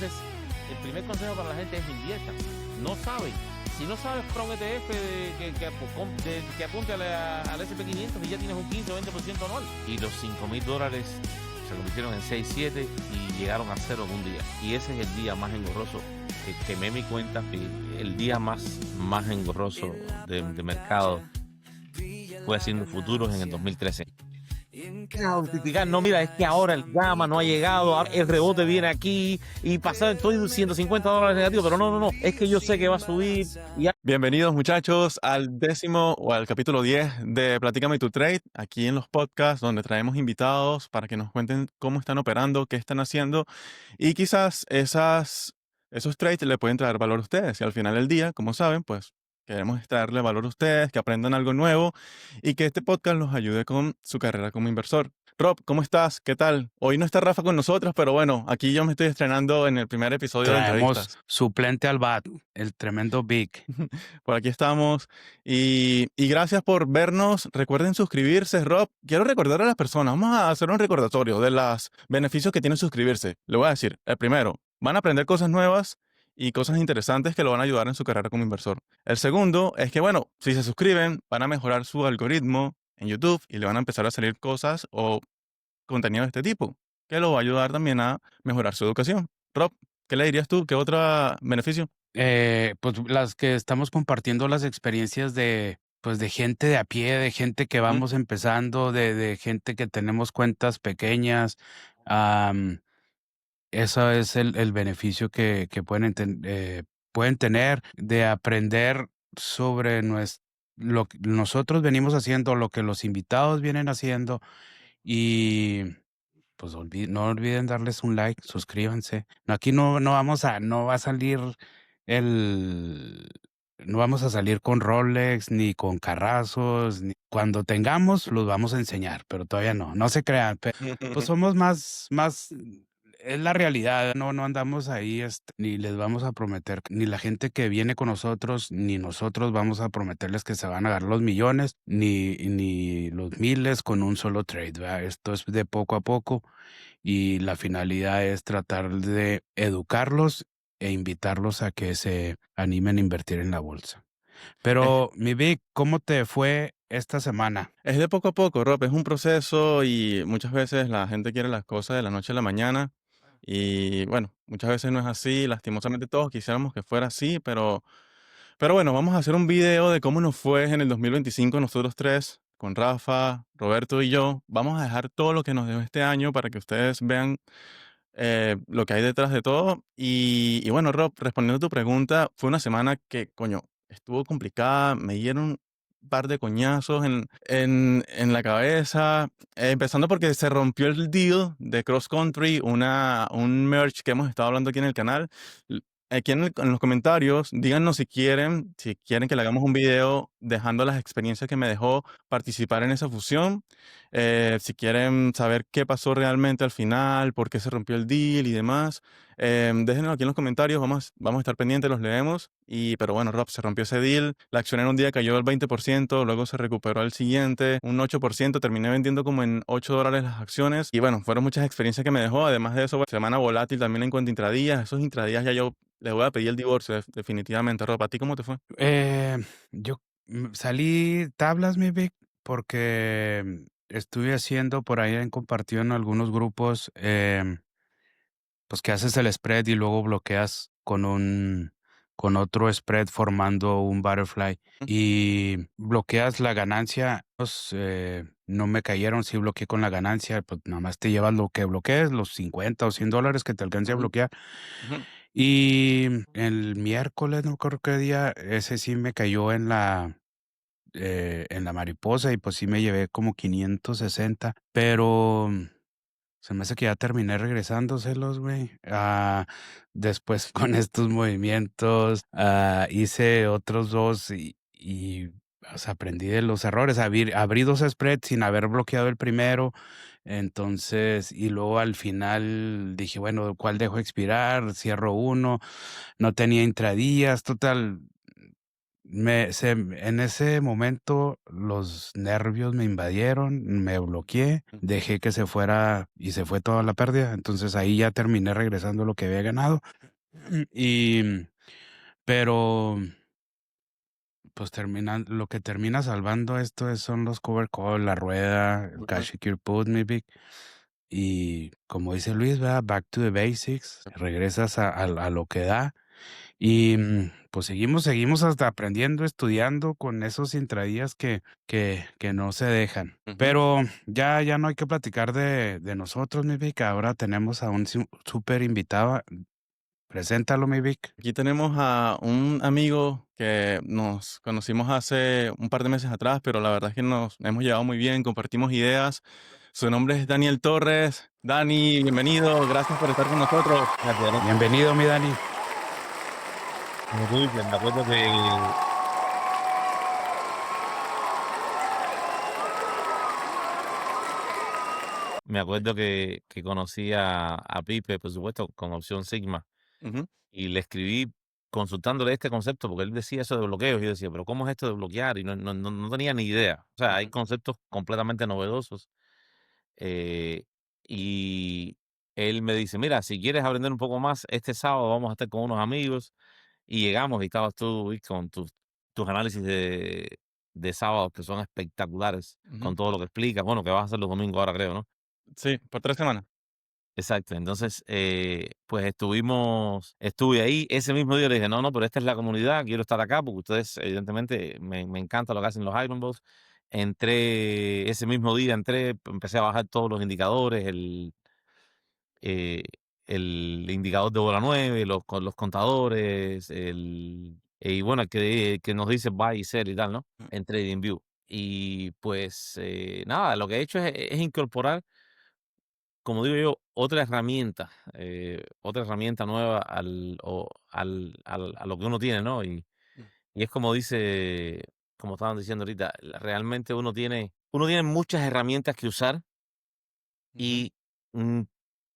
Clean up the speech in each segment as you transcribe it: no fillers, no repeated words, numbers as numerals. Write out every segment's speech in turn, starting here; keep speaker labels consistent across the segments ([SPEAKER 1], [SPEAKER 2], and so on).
[SPEAKER 1] Entonces, el primer consejo para la gente es inviertan. No saben. Si no sabes para un ETF que apunte al SP500 y ya tienes un 15 o 20% anual. Y los $5,000 se convirtieron en 6, 7 y llegaron a cero en un día. Y ese es el día más engorroso que quemé mi cuenta, el día más engorroso de mercado fue haciendo futuros en el 2013. Justificar, no, mira, es que ahora el gamma no ha llegado, ahora el rebote viene aquí y pasar, estoy $150 negativo, pero no, es que yo sé que va a subir.
[SPEAKER 2] Bienvenidos muchachos al 10º o al capítulo 10 de Platícame tu Trade, aquí en los podcasts donde traemos invitados para que nos cuenten cómo están operando, qué están haciendo y quizás esos trades le pueden traer valor a ustedes. Y al final del día, como saben, pues queremos traerle valor a ustedes, que aprendan algo nuevo y que este podcast los ayude con su carrera como inversor. Rob, ¿cómo estás? ¿Qué tal? Hoy no está Rafa con nosotros, pero bueno, aquí yo me estoy estrenando en el primer episodio de entrevistas.
[SPEAKER 3] Traemos suplente al BAT, el tremendo Vic.
[SPEAKER 2] Por aquí estamos y gracias por vernos. Recuerden suscribirse, Rob. Quiero recordar a las personas, vamos a hacer un recordatorio de los beneficios que tiene suscribirse. Le voy a decir, el primero, van a aprender cosas nuevas y cosas interesantes que lo van a ayudar en su carrera como inversor. El segundo es que, bueno, si se suscriben, van a mejorar su algoritmo en YouTube y le van a empezar a salir cosas o contenido de este tipo, que lo va a ayudar también a mejorar su educación. Rob, ¿qué le dirías tú? ¿Qué otro beneficio?
[SPEAKER 3] Pues las que estamos compartiendo las experiencias de gente de a pie, de gente que vamos empezando, de gente que tenemos cuentas pequeñas. Eso es el beneficio que pueden tener de aprender sobre lo que nosotros venimos haciendo, lo que los invitados vienen haciendo. Y pues no olviden darles un like, suscríbanse. Aquí no va a salir no vamos a salir con Rolex ni con carrazos. Cuando tengamos los vamos a enseñar, pero todavía no se crean. Pues somos más, es la realidad. No andamos ahí, ni les vamos a prometer, ni la gente que viene con nosotros, ni nosotros vamos a prometerles que se van a ganar los millones, ni los miles con un solo trade, ¿verdad? Esto es de poco a poco y la finalidad es tratar de educarlos e invitarlos a que se animen a invertir en la bolsa. Pero, mi Vic, ¿cómo te fue esta semana?
[SPEAKER 2] Es de poco a poco, Rob, es un proceso y muchas veces la gente quiere las cosas de la noche a la mañana y bueno, muchas veces no es así, lastimosamente todos quisiéramos que fuera así, pero bueno, vamos a hacer un video de cómo nos fue en el 2025 nosotros tres, con Rafa, Roberto y yo. Vamos a dejar todo lo que nos dejó este año para que ustedes vean lo que hay detrás de todo. Y bueno, Rob, respondiendo a tu pregunta, fue una semana que, coño, estuvo complicada, me dieron un par de coñazos en la cabeza, empezando porque se rompió el deal de Cross Country, un merge que hemos estado hablando aquí en el canal. Aquí en los comentarios, díganos si quieren que le hagamos un video dejando las experiencias que me dejó participar en esa fusión. Si quieren saber qué pasó realmente al final, por qué se rompió el deal y demás, déjenlo aquí en los comentarios, vamos a estar pendientes, los leemos. Pero bueno, Rob, se rompió ese deal, la acción en un día cayó al 20%, luego se recuperó al siguiente, un 8%, terminé vendiendo como en $8 las acciones. Y bueno, fueron muchas experiencias que me dejó, además de eso, bueno, semana volátil también en cuanto a intradías, esos intradías ya yo les voy a pedir el divorcio, definitivamente. Rob, ¿a ti cómo te fue?
[SPEAKER 3] Yo salí tablas, mi Vic, porque estuve haciendo por ahí compartido en algunos grupos, pues que haces el spread y luego bloqueas con otro spread formando un butterfly y bloqueas la ganancia. No me cayeron, sí bloqueé con la ganancia, pues nada más te llevas lo que bloquees, los $50 o $100 que te alcance a bloquear.
[SPEAKER 2] Ujú.
[SPEAKER 3] Y el miércoles, no creo qué día, ese sí me cayó en la mariposa y pues sí me llevé como 560, pero se me hace que ya terminé regresándoselos, güey. Después con estos movimientos, hice otros dos y o sea, aprendí de los errores. Abrí dos spreads sin haber bloqueado el primero. Entonces, y luego al final dije, bueno, ¿cuál dejo expirar? Cierro uno. No tenía intradías, total. En ese momento los nervios me invadieron, me bloqueé,
[SPEAKER 2] Ujú.
[SPEAKER 3] dejé que se fuera y se fue toda la pérdida. Entonces ahí ya terminé regresando lo que había ganado. Y, pero pues lo que termina salvando esto son los cover call, la rueda, el
[SPEAKER 2] Ujú.
[SPEAKER 3] cash secure put, maybe. Y como dice Luis, ¿verdad? Back to the basics, regresas a lo que da. Y pues seguimos hasta aprendiendo, estudiando con esos intradías que no se dejan.
[SPEAKER 2] Ujú.
[SPEAKER 3] Pero ya no hay que platicar de nosotros, mi Vic. Ahora tenemos a un súper invitado. Preséntalo, mi Vic.
[SPEAKER 2] Aquí tenemos a un amigo que nos conocimos hace un par de meses atrás, pero la verdad es que nos hemos llevado muy bien, compartimos ideas. Su nombre es Daniel Torres. Dani, bienvenido, gracias por estar con nosotros.
[SPEAKER 1] Gracias, gracias.
[SPEAKER 3] Bienvenido, mi Dani.
[SPEAKER 1] Como tú dices, me acuerdo que conocí a Pipe, por supuesto, con Opción Sigma,
[SPEAKER 2] Ujú,
[SPEAKER 1] y le escribí consultándole este concepto, porque él decía eso de bloqueos, y yo decía, pero ¿cómo es esto de bloquear? Y no tenía ni idea. O sea, hay
[SPEAKER 2] ujú.
[SPEAKER 1] conceptos completamente novedosos. eh, y él me dice, mira, si quieres aprender un poco más, este sábado vamos a estar con unos amigos, y llegamos y estabas tú Vic, con tus análisis de sábados que son espectaculares,
[SPEAKER 2] Ujú.
[SPEAKER 1] con todo lo que explicas, bueno, que vas a hacer los domingos ahora creo, ¿no?
[SPEAKER 2] Sí, por 3 semanas.
[SPEAKER 1] Exacto, entonces, pues estuve ahí, ese mismo día le dije, no, no, pero esta es la comunidad, quiero estar acá, porque ustedes, evidentemente, me encanta lo que hacen los Iron Boss. Entré, ese mismo día empecé a bajar todos los indicadores, eh, el indicador de hora 9, con los contadores, y bueno, el que nos dice buy y sell y tal, ¿no?
[SPEAKER 2] Mm.
[SPEAKER 1] En TradingView. Y pues, nada, lo que he hecho es incorporar, como digo yo, otra herramienta nueva a lo que uno tiene, ¿no?
[SPEAKER 2] Mm.
[SPEAKER 1] Y es como como estaban diciendo ahorita, realmente uno tiene muchas herramientas que usar
[SPEAKER 2] Ujú.
[SPEAKER 1] y mm,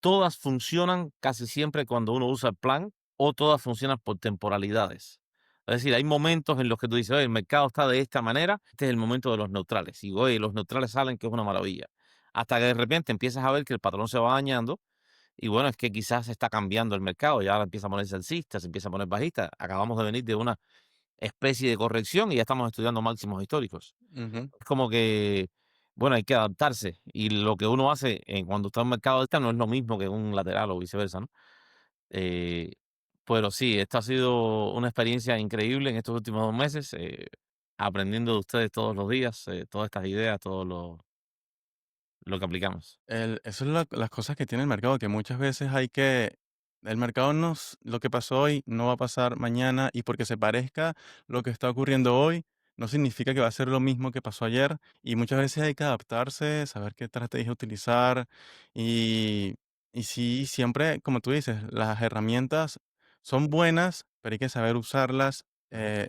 [SPEAKER 1] todas funcionan casi siempre cuando uno usa el plan o todas funcionan por temporalidades. Es decir, hay momentos en los que tú dices, oye, el mercado está de esta manera, este es el momento de los neutrales. Y oye, los neutrales salen, que es una maravilla. Hasta que de repente empiezas a ver que el patrón se va dañando y bueno, es que quizás está cambiando el mercado, ya ahora empieza a ponerse alcista, se empieza a poner bajista. Acabamos de venir de una especie de corrección y ya estamos estudiando máximos históricos.
[SPEAKER 2] Ujú.
[SPEAKER 1] Es como que, bueno, hay que adaptarse. Y lo que uno hace cuando está en un mercado alta no es lo mismo que un lateral o viceversa, ¿no? Eh, pero sí, esta ha sido una experiencia increíble en estos últimos 2 meses, aprendiendo de ustedes todos los días, todas estas ideas, todo lo que aplicamos.
[SPEAKER 2] Eso es las cosas que tiene el mercado, que muchas veces el mercado lo que pasó hoy no va a pasar mañana y porque se parezca lo que está ocurriendo hoy, no significa que va a ser lo mismo que pasó ayer y muchas veces hay que adaptarse, saber qué estrategia utilizar y, y sí, siempre, como tú dices, las herramientas son buenas, pero hay que saber usarlas,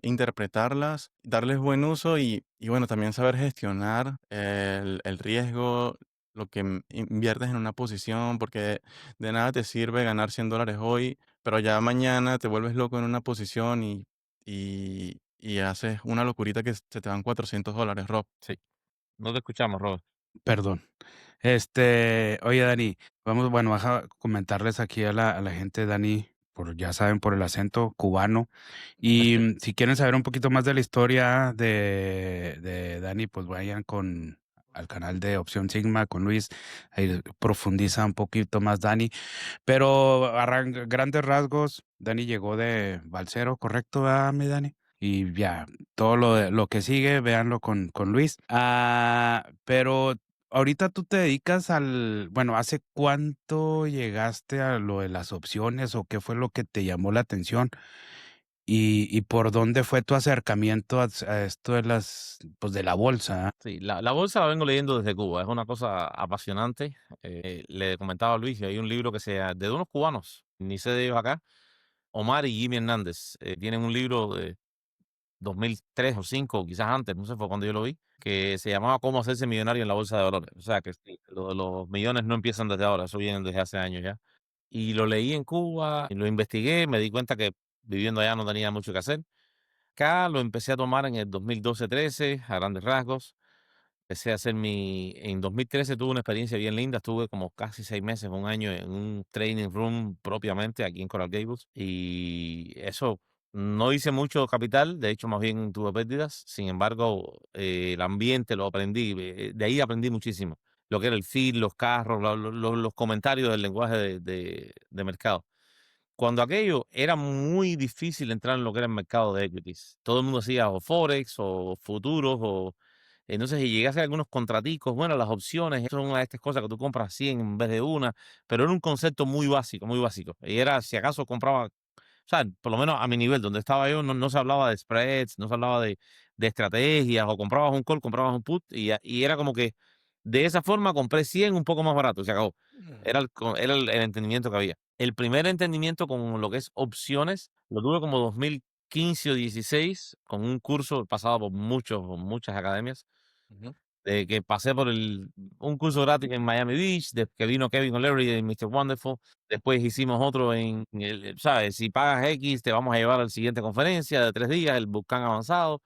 [SPEAKER 2] interpretarlas, darles buen uso y bueno, también saber gestionar el riesgo, lo que inviertes en una posición, porque de nada te sirve ganar $100 hoy, pero ya mañana te vuelves loco en una posición y haces una locurita que se te van $400, Rob.
[SPEAKER 1] Sí. No te escuchamos, Robert.
[SPEAKER 3] Perdón. Oye, Dani, bueno, vas a comentarles aquí a la gente, Dani, ya saben, por el acento cubano. Y si quieren saber un poquito más de la historia de Dani, pues vayan al canal de Opción Sigma con Luis. Ahí profundiza un poquito más Dani. Pero grandes rasgos, Dani llegó de Balcero, ¿correcto, mi Dani? Y ya, todo lo que sigue, véanlo con Luis. Pero ahorita tú te dedicas bueno, ¿hace cuánto llegaste a lo de las opciones o qué fue lo que te llamó la atención? ¿Y por dónde fue tu acercamiento a esto pues de la bolsa?
[SPEAKER 1] Sí, la bolsa la vengo leyendo desde Cuba, es una cosa apasionante. Le comentaba a Luis que hay un libro de unos cubanos, ni sé de ellos acá, Omar y Jimmy Hernández. Tienen un libro de 2003 o 5, quizás antes, no sé, fue cuando yo lo vi, que se llamaba Cómo hacerse millonario en la bolsa de valores. O sea que sí, los millones no empiezan desde ahora, eso viene desde hace años ya. Y lo leí en Cuba, y lo investigué, me di cuenta que viviendo allá no tenía mucho que hacer, acá lo empecé a tomar en el 2012-13, a grandes rasgos. Empecé a hacer en 2013 tuve una experiencia bien linda, estuve como casi 6 meses, un año en un training room propiamente aquí en Coral Gables y eso, no hice mucho capital, de hecho más bien tuve pérdidas, sin embargo, el ambiente lo aprendí, de ahí aprendí muchísimo, lo que era el feed, los carros, los comentarios del lenguaje de mercado. Cuando aquello era muy difícil entrar en lo que era el mercado de equities. Todo el mundo hacía o Forex o futuros o entonces y llegué a hacer algunos contraticos. Bueno, las opciones son una de estas cosas que tú compras 100 en vez de una, pero era un concepto muy básico, muy básico. Y era si acaso compraba, o sea, por lo menos a mi nivel, donde estaba yo, no se hablaba de spreads, no se hablaba de estrategias, o comprabas un call, comprabas un put, y era como que de esa forma compré 100 un poco más barato, y se acabó. Era el entendimiento que había. El primer entendimiento con lo que es opciones lo tuve como 2015 o 16 con un curso pasado por muchas academias,
[SPEAKER 2] Ujú,
[SPEAKER 1] de que pasé por un curso gratis en Miami Beach, de que vino Kevin O'Leary de Mr. Wonderful. Después hicimos otro ¿sabes? Si pagas X, te vamos a llevar a la siguiente conferencia de 3 días, el Bootcamp avanzado,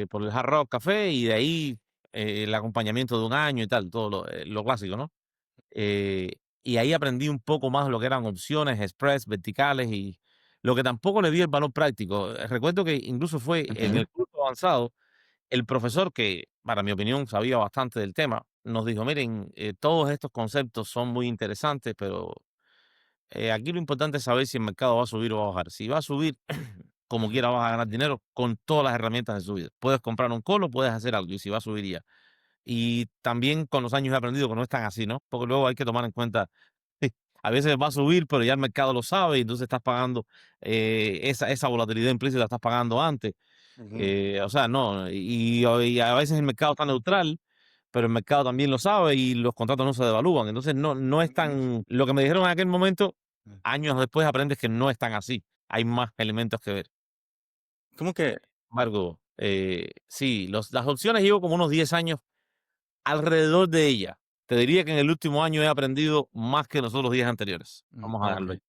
[SPEAKER 1] por el Hard Rock Café, y de ahí el acompañamiento de un año y tal, todo lo clásico, ¿no? Eh, y ahí aprendí un poco más lo que eran opciones, express, verticales y lo que tampoco le di el valor práctico. Recuerdo que incluso fue en
[SPEAKER 2] ujú,
[SPEAKER 1] el curso avanzado, el profesor que, para mi opinión, sabía bastante del tema, nos dijo, miren, todos estos conceptos son muy interesantes, pero aquí lo importante es saber si el mercado va a subir o va a bajar. Si va a subir, como
[SPEAKER 2] ujú,
[SPEAKER 1] quiera vas a ganar dinero con todas las herramientas de subida. Puedes comprar un colo, puedes hacer algo, y si va a subir ya. Y también con los años he aprendido que no es tan así, ¿no? Porque luego hay que tomar en cuenta, sí, a veces va a subir, pero ya el mercado lo sabe y entonces estás pagando esa volatilidad implícita, la estás pagando antes.
[SPEAKER 2] ujú,
[SPEAKER 1] O sea, no, y a veces el mercado está neutral, pero el mercado también lo sabe y los contratos no se devalúan. Entonces no es
[SPEAKER 2] ujú.
[SPEAKER 1] tan, lo que me dijeron en aquel momento,
[SPEAKER 2] Mm.
[SPEAKER 1] años después aprendes que no es tan así. Hay más elementos que ver.
[SPEAKER 2] ¿Cómo que?
[SPEAKER 1] Sin embargo, sí, las opciones llevo como unos 10 años alrededor de ella. Te diría que en el último año he aprendido más que los otros 10 anteriores. Vamos a dejarlo
[SPEAKER 2] Okey.
[SPEAKER 1] ahí.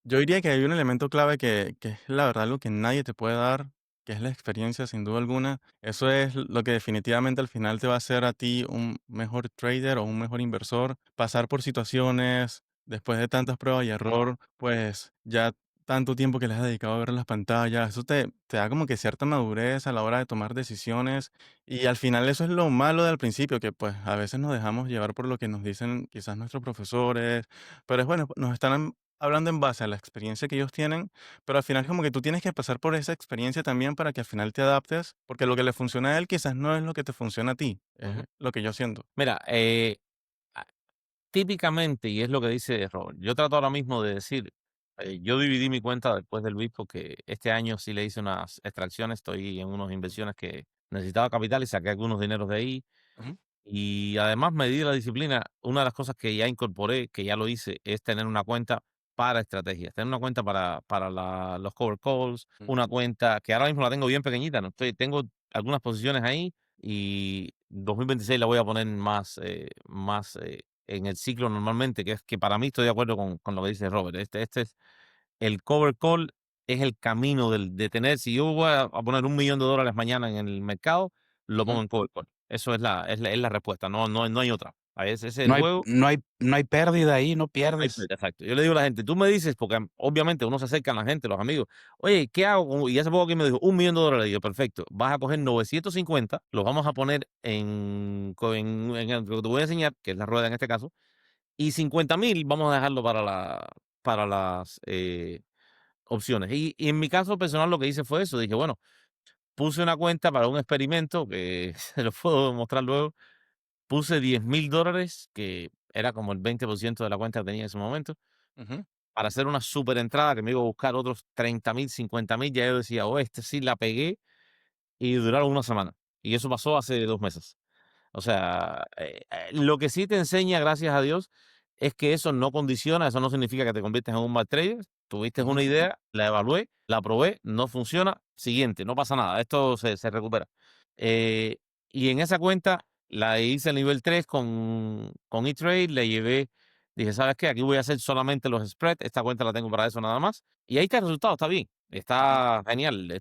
[SPEAKER 2] Yo diría que hay un elemento clave que es la verdad algo que nadie te puede dar, que es la experiencia sin duda alguna. Eso es lo que definitivamente al final te va a hacer a ti un mejor trader o un mejor inversor. Pasar por situaciones después de tantas pruebas y error, pues ya tanto tiempo que le has dedicado a ver las pantallas, eso te da como que cierta madurez a la hora de tomar decisiones y al final eso es lo malo del principio, que pues a veces nos dejamos llevar por lo que nos dicen quizás nuestros profesores, pero es bueno, nos están hablando en base a la experiencia que ellos tienen, pero al final como que tú tienes que pasar por esa experiencia también para que al final te adaptes, porque lo que le funciona a él quizás no es lo que te funciona a ti, es
[SPEAKER 1] Ujú.
[SPEAKER 2] lo que yo siento.
[SPEAKER 1] Mira, a- típicamente, y es lo que dice Robert, yo trato ahora mismo de decir, yo dividí mi cuenta después del BIS porque este año sí le hice unas extracciones, estoy en unas inversiones que necesitaba capital y saqué algunos dineros de ahí.
[SPEAKER 2] Ujú,
[SPEAKER 1] Y además me di la disciplina. Una de las cosas que ya incorporé, que ya lo hice, es tener una cuenta para estrategias, tener una cuenta para los cover calls,
[SPEAKER 2] ujú,
[SPEAKER 1] una cuenta que ahora mismo la tengo bien pequeñita, ¿no? Tengo algunas posiciones ahí y 2026 la voy a poner más en el ciclo normalmente, que es que para mí estoy de acuerdo con lo que dice Robert. Este es el cover call, es el camino de tener. Si yo voy a poner $1 millón mañana en el mercado, lo pongo
[SPEAKER 2] ujú,
[SPEAKER 1] en cover call. Eso es la respuesta, no hay otra. A veces ese es el
[SPEAKER 3] No hay
[SPEAKER 1] juego.
[SPEAKER 3] no hay no hay pérdida ahí, no
[SPEAKER 1] Ahí
[SPEAKER 3] pierdes.
[SPEAKER 1] está, exacto. Yo le digo a la gente, tú me dices, porque obviamente uno se acerca a la gente, los amigos, oye, ¿qué hago? Y hace poco aquí me dijo, $1 millón. Le digo, perfecto, vas a coger 950, los vamos a poner en lo que te voy a enseñar, que es la rueda en este caso, y 50,000 vamos a dejarlo para las opciones. Y en mi caso personal lo que hice fue eso, dije, bueno, puse una cuenta para un experimento que se lo puedo mostrar luego. Puse $10,000, que era como el 20% de la cuenta que tenía en ese momento,
[SPEAKER 2] ujú,
[SPEAKER 1] para hacer una super entrada que me iba a buscar otros 30,000, 50,000. Ya yo decía, oh, este sí la pegué, y duraron una semana. Y eso pasó hace 2 meses. O sea, lo que sí te enseña, gracias a Dios, es que eso no condiciona, eso no significa que te conviertes en un mal trader. Tuviste una
[SPEAKER 2] ujú,
[SPEAKER 1] idea, la evalué, la probé, no funciona, siguiente, no pasa nada, esto se recupera. Eh, y en esa cuenta la hice el nivel 3 con E-Trade, le llevé, dije, ¿sabes qué? Aquí voy a hacer solamente los spreads, esta cuenta la tengo para eso nada más. Y ahí está el resultado, está bien. está genial,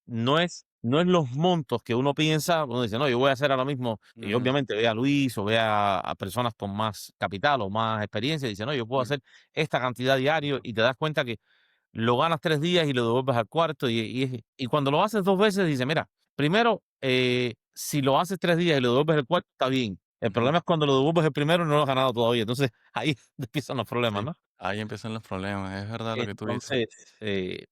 [SPEAKER 1] no es los montos que uno piensa, uno dice, no, yo voy a hacer ahora mismo, y obviamente ve a Luis o ve a personas con más capital o más experiencia, y dice, no, yo puedo hacer esta cantidad diario, y te das cuenta que lo ganas 3 días y lo devuelves al cuarto, y cuando lo haces 2 veces, dice, mira, primero, si lo haces 3 días y lo devuelves al cuarto, está bien. El problema es cuando lo devuelves el primero y no lo has ganado todavía. Entonces, ahí empiezan los problemas,
[SPEAKER 2] Sí,
[SPEAKER 1] ¿no?
[SPEAKER 2] ahí empiezan los problemas, es verdad lo que tú dices.
[SPEAKER 1] Entonces,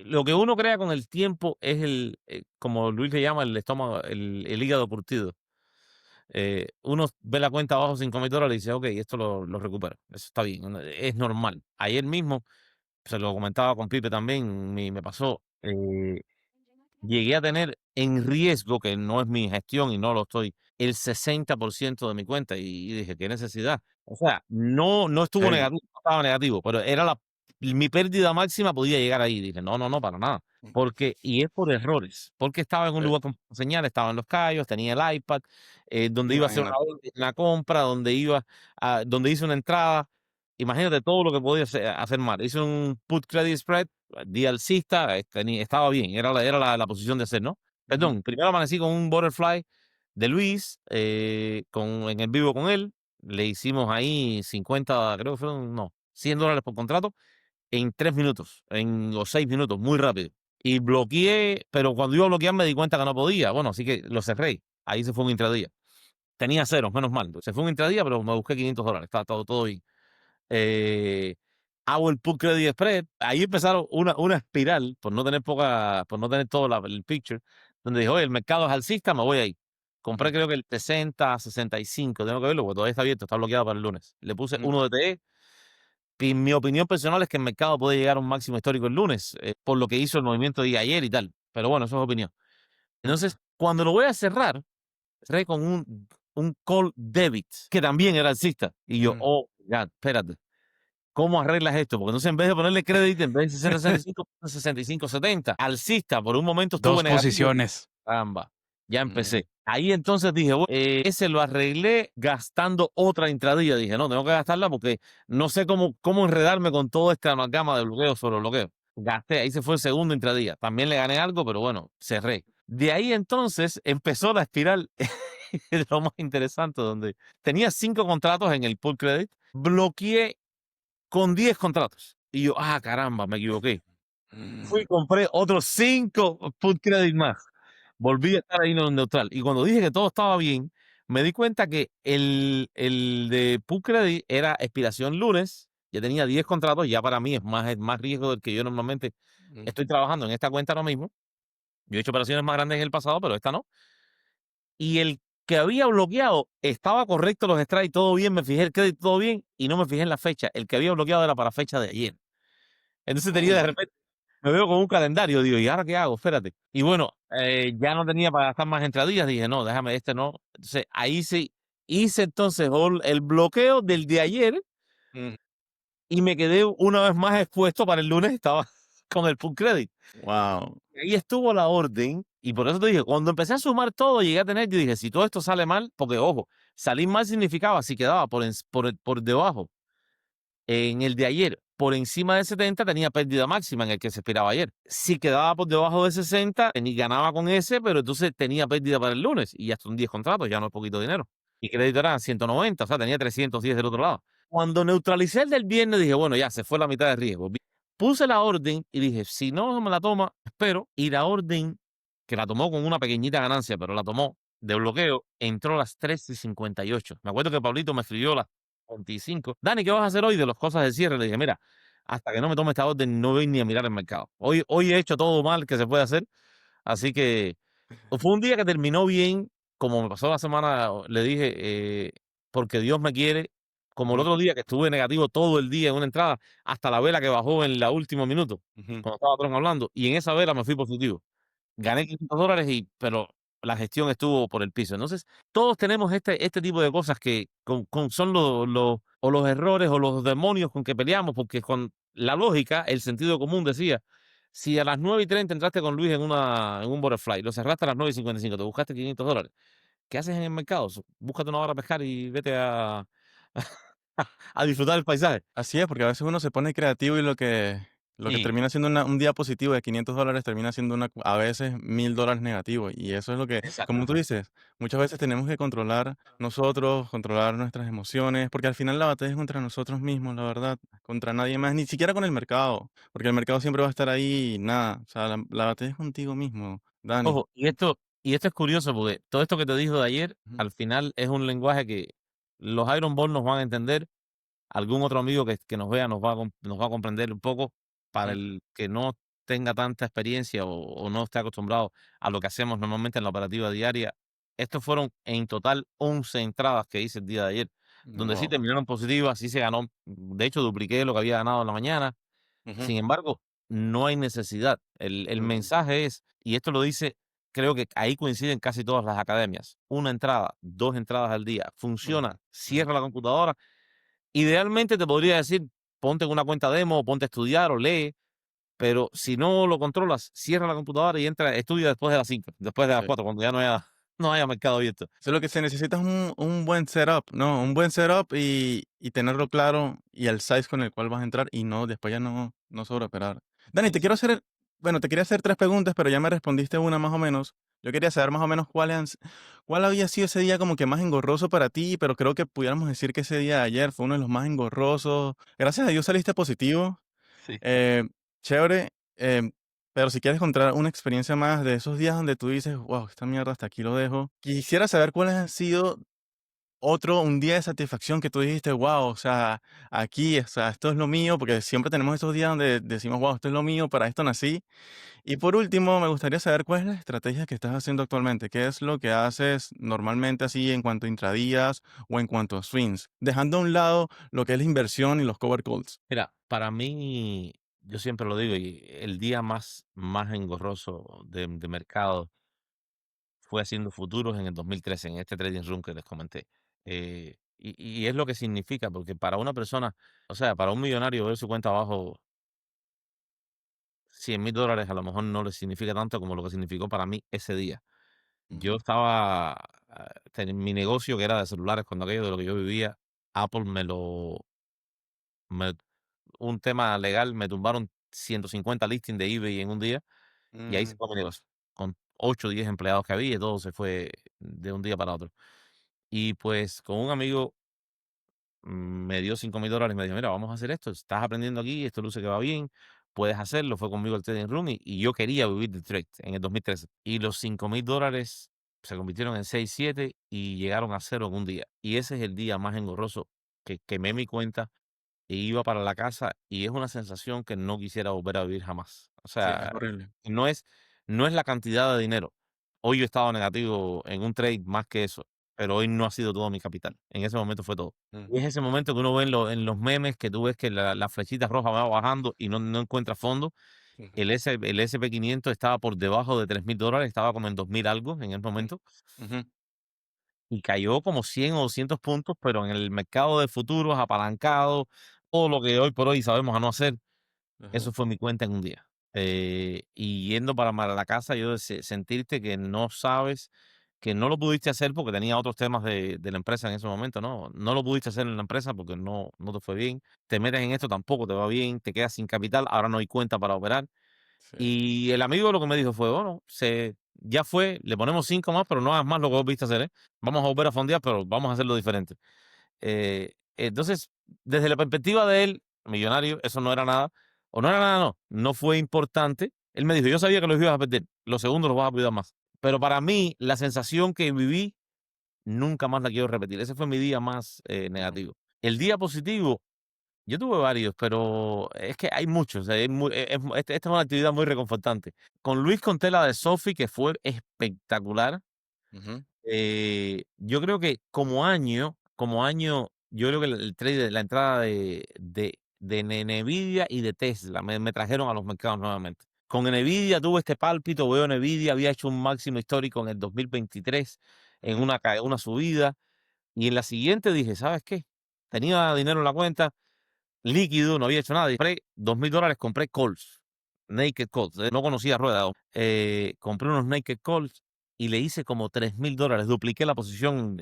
[SPEAKER 1] lo que uno crea con el tiempo es como Luis le llama, el estómago, el hígado curtido. Uno ve la cuenta abajo $5,000 y dice, ok, esto lo recupero. Eso está bien, es normal. Ayer mismo, se lo comentaba con Pipe también, me pasó. Llegué a tener en riesgo, que no es mi gestión y no lo estoy, el 60% de mi cuenta y dije, ¿qué necesidad? O sea, no estuvo
[SPEAKER 2] Heavy.
[SPEAKER 1] negativo, no estaba negativo, pero era mi pérdida máxima podía llegar ahí. Dije, no, no, no, para nada. Y es por errores, porque estaba en un
[SPEAKER 2] Sí,
[SPEAKER 1] lugar con señal, estaba en Los Cayos, tenía el iPad, donde iba a hacer
[SPEAKER 2] imagínate.
[SPEAKER 1] una compra, donde hice una entrada. Imagínate todo lo que podía hacer mal. Hice un put credit spread, di alcista, estaba bien, era la posición de hacer, ¿no?
[SPEAKER 2] Ujú,
[SPEAKER 1] Perdón, primero amanecí con un butterfly de Luis, en el vivo con él, le hicimos ahí 50, creo que fueron, no, $100 por contrato, en 3 minutos, o 6 minutos, muy rápido. Y bloqueé, pero cuando iba a bloquear me di cuenta que no podía, bueno, así que lo cerré, ahí se fue un intradía. Tenía ceros, menos mal, se fue un intradía, pero me busqué $500, estaba todo bien. eh, Hago el put credit spread. Ahí empezaron una espiral, por no tener todo el picture, donde dije, oye, el mercado es alcista, me voy ahí. Compré
[SPEAKER 2] ujú,
[SPEAKER 1] creo que el 60, 65, tengo que verlo, porque todavía está abierto, está bloqueado para el lunes. Le puse
[SPEAKER 2] ujú,
[SPEAKER 1] uno de TE. Y mi opinión personal es que el mercado puede llegar a un máximo histórico el lunes, por lo que hizo el movimiento de ayer y tal. Pero bueno, eso es opinión. Entonces, cuando lo voy a cerrar, cerré con un call debit, que también era alcista. Y yo,
[SPEAKER 2] ujú.
[SPEAKER 1] oh, ya, espérate. ¿Cómo arreglas esto? Porque entonces en vez de ponerle crédito, en vez de 60-65, 65-70. Alcista, por un momento estuve
[SPEAKER 3] 2
[SPEAKER 1] negativo.
[SPEAKER 3] posiciones.
[SPEAKER 1] Caramba, ya
[SPEAKER 2] Mm,
[SPEAKER 1] empecé. Ahí entonces dije, bueno, ese lo arreglé gastando otra intradía. Dije, no, tengo que gastarla porque no sé cómo enredarme con toda esta amalgama de bloqueo sobre bloqueo. Gasté, ahí se fue el segundo intradía. También le gané algo, pero bueno, cerré. De ahí entonces empezó la espiral de lo más interesante, donde tenía 5 contratos en el pool credit, bloqueé con 10 contratos. Y yo, caramba, me equivoqué. Fui y
[SPEAKER 2] mm,
[SPEAKER 1] compré otros 5 put credit más. Volví a estar ahí en lo neutral. Y cuando dije que todo estaba bien, me di cuenta que el de put credit era expiración lunes. Ya tenía 10 contratos. Ya para mí es más riesgo del que yo normalmente
[SPEAKER 2] mm,
[SPEAKER 1] estoy trabajando en esta cuenta ahora mismo. Yo he hecho operaciones más grandes en el pasado, pero esta no. Y el que había bloqueado estaba correcto los strikes, todo bien, me fijé el crédito, todo bien, y no me fijé en la fecha. El que había bloqueado era para fecha de ayer. Entonces tenía de repente, me veo con un calendario, digo, ¿y ahora qué hago? Espérate. Y bueno, ya no tenía para gastar más entradillas, dije, no, déjame, no. Entonces ahí sí hice entonces el bloqueo del de ayer
[SPEAKER 2] mm.
[SPEAKER 1] y me quedé una vez más expuesto para el lunes, estaba con el full credit.
[SPEAKER 2] Wow.
[SPEAKER 1] Ahí estuvo la orden, y por eso te dije, cuando empecé a sumar todo, llegué a tener, yo dije, si todo esto sale mal, porque ojo, salir mal significaba si quedaba por debajo en el de ayer, por encima de 70 tenía pérdida máxima en el que se esperaba ayer. Si quedaba por debajo de 60, ni ganaba con ese, pero entonces tenía pérdida para el lunes, y ya son 10 contratos, ya no es poquito dinero. Y crédito era 190, o sea, tenía 310 del otro lado. Cuando neutralicé el del viernes, dije, bueno, ya se fue la mitad de riesgo. Puse la orden y dije, si no me la toma, espero. Y la orden, que la tomó con una pequeñita ganancia, pero la tomó de bloqueo, entró a las 3:58. Me acuerdo que Pablito me escribió a las 25. Dani, ¿qué vas a hacer hoy de las cosas de cierre? Le dije, mira, hasta que no me tome esta orden, no voy ni a mirar el mercado. Hoy he hecho todo mal que se puede hacer, así que fue un día que terminó bien, como me pasó la semana, le dije, porque Dios me quiere, como el
[SPEAKER 2] Ujú,
[SPEAKER 1] otro día que estuve negativo todo el día en una entrada, hasta la vela que bajó en la último minuto,
[SPEAKER 2] ujú.
[SPEAKER 1] cuando estaba Tron hablando, y en esa vela me fui positivo. Gané $500, pero la gestión estuvo por el piso. Entonces, todos tenemos este tipo de cosas que son o los errores o los demonios con que peleamos, porque con la lógica, el sentido común decía, si a las 9:30 entraste con Luis en un butterfly, lo cerraste a las 9:55, te buscaste $500, ¿qué haces en el mercado? Búscate una hora a pescar y vete a disfrutar el paisaje.
[SPEAKER 2] Así es, porque a veces uno se pone creativo y lo que Lo que
[SPEAKER 1] Sí,
[SPEAKER 2] termina siendo un día positivo de $500 termina siendo a veces $1000 negativo. Y eso es lo que, como tú
[SPEAKER 1] exacto.
[SPEAKER 2] dices, muchas veces tenemos que controlar nosotros, controlar nuestras emociones, porque al final la batalla es contra nosotros mismos, la verdad, contra nadie más, ni siquiera con el mercado, porque el mercado siempre va a estar ahí y nada. O sea, la batalla es contigo mismo, Dani.
[SPEAKER 1] Ojo, y esto es curioso porque todo esto que te dijo de ayer,
[SPEAKER 2] Ujú,
[SPEAKER 1] al final es un lenguaje que los Iron Ball nos van a entender, algún otro amigo que nos vea nos va a comprender un poco, para
[SPEAKER 2] ujú,
[SPEAKER 1] el que no tenga tanta experiencia o no esté acostumbrado a lo que hacemos normalmente en la operativa diaria. Estos fueron en total 11 entradas que hice el día de ayer, donde sí
[SPEAKER 2] wow,
[SPEAKER 1] terminaron positivas, sí se ganó, de hecho dupliqué lo que había ganado en la mañana.
[SPEAKER 2] ujú,
[SPEAKER 1] Sin embargo, no hay necesidad. El
[SPEAKER 2] ujú,
[SPEAKER 1] mensaje es, y esto lo dice, creo que ahí coinciden casi todas las academias: una entrada, 2 entradas al día,
[SPEAKER 2] ujú,
[SPEAKER 1] funciona,
[SPEAKER 2] ujú.
[SPEAKER 1] cierra la computadora. Idealmente te podría decir, ponte en una cuenta demo, ponte a estudiar o lee, pero si no lo controlas, cierra la computadora y entra, estudia después de las 5, después de las
[SPEAKER 2] Sí.
[SPEAKER 1] 4, cuando ya no haya mercado abierto.
[SPEAKER 2] Eso es lo que se necesita es un buen setup, ¿no? Un buen setup y tenerlo claro y el size con el cual vas a entrar y no, después ya no sobreoperar. Dani,
[SPEAKER 1] Exa
[SPEAKER 2] te quería hacer 3 preguntas, pero ya me respondiste una más o menos. Yo quería saber más o menos cuál había sido ese día como que más engorroso para ti, pero creo que pudiéramos decir que ese día de ayer fue uno de los más engorrosos. Gracias a Dios saliste positivo.
[SPEAKER 1] Sí.
[SPEAKER 2] Eh, Chévere. Pero si quieres contar una experiencia más de esos días donde tú dices, wow, esta mierda hasta aquí lo dejo. Quisiera saber cuáles han sido un día de satisfacción que tú dijiste, wow, o sea, aquí, o sea, esto es lo mío, porque siempre tenemos esos días donde decimos, wow, esto es lo mío, para esto nací. Y por último, me gustaría saber cuál es la estrategia que estás haciendo actualmente, qué es lo que haces normalmente así en cuanto a intradías o en cuanto a swings, dejando a un lado lo que es la inversión y los cover calls.
[SPEAKER 1] Mira, para mí, yo siempre lo digo, y el día más engorroso de mercado fue haciendo futuros en el 2013, en este trading room que les comenté. Y es lo que significa, porque para una persona, o sea, para un millonario ver su cuenta abajo $100,000 a lo mejor no le significa tanto como lo que significó para mí ese día. Yo
[SPEAKER 2] Ujú,
[SPEAKER 1] estaba, mi negocio que era de celulares, cuando aquello de lo que yo vivía, Apple me- un tema legal, me tumbaron 150 listings de eBay en un día, y ahí se
[SPEAKER 2] ujú,
[SPEAKER 1] fue mi negocio. Con 8 o 10 empleados que había, y todo se fue de un día para otro. Y pues con un amigo, me dio $5,000, me dijo: "Mira, vamos a hacer esto, estás aprendiendo aquí, esto luce que va bien, puedes hacerlo". Fue conmigo al trading room y yo quería vivir de trade en el 2013. Y los $5,000 se convirtieron en 6 7 y llegaron a cero en un día. Y ese es el día más engorroso, que quemé mi cuenta e iba para la casa, y es una sensación que no quisiera volver a vivir jamás. O
[SPEAKER 2] sí, es
[SPEAKER 1] sea,
[SPEAKER 2] horrible.
[SPEAKER 1] no es no es la cantidad de dinero. Hoy yo he estado negativo en un trade más que eso, pero hoy no ha sido todo mi capital. En ese momento fue todo. Y es
[SPEAKER 2] Ujú,
[SPEAKER 1] ese momento que uno ve en los memes, que tú ves que la flechita roja va bajando y no encuentra fondo.
[SPEAKER 2] ujú,
[SPEAKER 1] El SP500 estaba por debajo de $3,000, estaba como en 2,000 algo en el
[SPEAKER 2] ujú,
[SPEAKER 1] momento,
[SPEAKER 2] ujú,
[SPEAKER 1] y cayó como 100 o 200 puntos, pero en el mercado de futuros, apalancado, todo lo que hoy por hoy sabemos a no hacer.
[SPEAKER 2] ajá,
[SPEAKER 1] Eso fue mi cuenta en un día. Y yendo para la casa, yo sentirte que no sabes, que no lo pudiste hacer porque tenía otros temas de la empresa en ese momento, ¿no? No lo pudiste hacer en la empresa porque no te fue bien. Te metes en esto, tampoco te va bien, te quedas sin capital, ahora no hay cuenta para operar.
[SPEAKER 2] sí,
[SPEAKER 1] Y el amigo lo que me dijo fue: "Bueno, ya fue, le ponemos 5 más, pero no hagas más lo que vos viste hacer, ¿eh? Vamos a volver a fondear, pero vamos a hacerlo diferente". Entonces, desde la perspectiva de él, millonario, eso no era nada, o no era nada, no fue importante. Él me dijo: "Yo sabía que los ibas a perder, los segundos los vas a cuidar más". Pero para mí, la sensación que viví, nunca más la quiero repetir. Ese fue mi día más
[SPEAKER 2] ujú,
[SPEAKER 1] negativo. El día positivo, yo tuve varios, pero es que hay muchos. Esta es una actividad muy reconfortante. Con Luis conté la de Sophie, que fue espectacular.
[SPEAKER 2] ujú,
[SPEAKER 1] Yo creo que como año, yo creo que el trade, la entrada de Nvidia y de Tesla me trajeron a los mercados nuevamente. Con Nvidia tuve este pálpito, veo Nvidia, había hecho un máximo histórico en el 2023 en
[SPEAKER 2] ujú,
[SPEAKER 1] una subida, y en la siguiente dije: "¿Sabes qué?". Tenía dinero en la cuenta, líquido, no había hecho nada. Y compré $2,000, compré calls, naked calls. No conocía rueda. Compré unos naked calls y le hice como $3,000, dupliqué la posición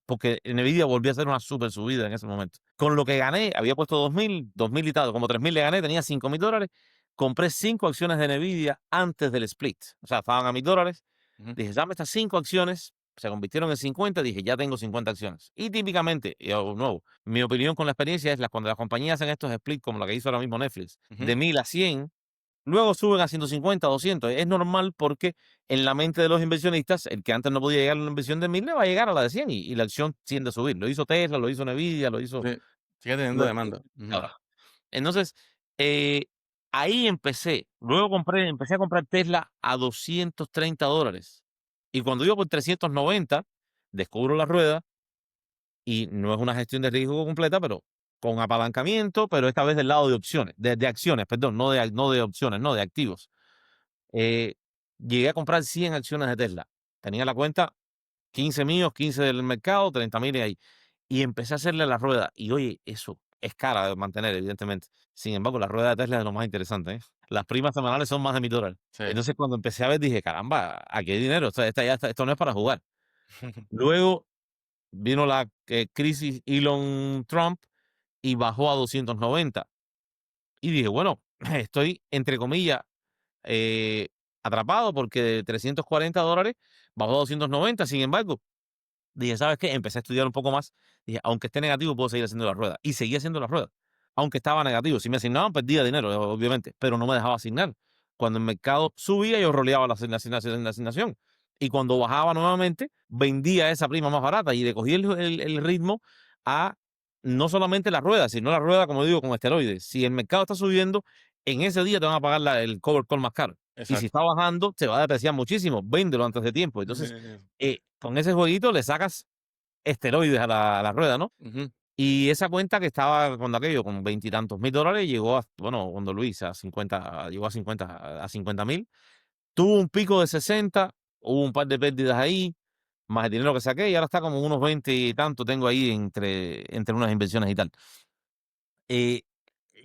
[SPEAKER 1] porque Nvidia volvió a hacer una super subida en ese momento. Con lo que gané, había puesto 2,000 y tanto, como 3,000 le gané, tenía $5,000, compré 5 acciones de Nvidia antes del split, o sea, estaban a $1,000,
[SPEAKER 2] Ujú.
[SPEAKER 1] dije, dame estas 5 acciones, se convirtieron en 50, dije, ya tengo 50 acciones. Y típicamente, nuevo, mi opinión con la experiencia es cuando las compañías hacen estos splits, como la que hizo ahora mismo Netflix,
[SPEAKER 2] Ujú.
[SPEAKER 1] de 1,000 a 100, luego suben a 150, 200. Es normal porque en la mente de los inversionistas, el que antes no podía llegar a una inversión de 1,000 le va a llegar a la de 100 y la acción tiende a subir. Lo hizo Tesla, lo hizo Nvidia, lo hizo...
[SPEAKER 2] Sí, sigue teniendo
[SPEAKER 1] lo-
[SPEAKER 2] demanda. Ujú.
[SPEAKER 1] ahora. Entonces, ahí empecé. Luego empecé a comprar Tesla a $230. Y cuando iba por 390, descubro la rueda y no es una gestión de riesgo completa, pero con apalancamiento, pero esta vez del lado de opciones, de acciones, perdón, no de opciones, no de activos. Eh, Llegué a comprar 100 acciones de Tesla. Tenía la cuenta 15 míos, 15 del mercado, 30,000 ahí. Y empecé a hacerle la rueda. Y oye, eso es cara de mantener, evidentemente. Sin embargo, la rueda de Tesla es lo más interesante, ¿eh? Las primas semanales son más de $1,000.
[SPEAKER 2] Sí.
[SPEAKER 1] Entonces, cuando empecé a ver, dije, caramba, aquí hay dinero. Esto no es para jugar. Luego vino la crisis Elon Trump y bajó a 290. Y dije, bueno, estoy, entre comillas, eh, atrapado porque de $340 bajó a 290. Sin embargo, dije, ¿sabes qué? Empecé a estudiar un poco más. Dije, aunque esté negativo, puedo seguir haciendo la rueda. Y seguí haciendo la rueda. Aunque estaba negativo. Si me asignaban, perdía dinero, obviamente. Pero no me dejaba asignar. Cuando el mercado subía, yo roleaba la asignación. Y cuando bajaba nuevamente, vendía esa prima más barata. Y le cogí el ritmo a no solamente la rueda, sino la rueda, como digo, con esteroides. Si el mercado está subiendo, en ese día te van a pagar el cover call más caro. Y si
[SPEAKER 2] Exacto.
[SPEAKER 1] está bajando, se va a depreciar muchísimo. Véndelo antes de tiempo. Entonces, con ese jueguito le sacas esteroides a la rueda, ¿no?
[SPEAKER 2] Ujú.
[SPEAKER 1] Y esa cuenta que estaba cuando aquello, con veintitantos mil dólares, llegó a, bueno, cuando Luis llegó a 50,000. Tuvo un pico de 60, hubo un par de pérdidas ahí, más el dinero que saqué, y ahora está como unos 20 y tanto tengo ahí entre unas inversiones y tal. Eh,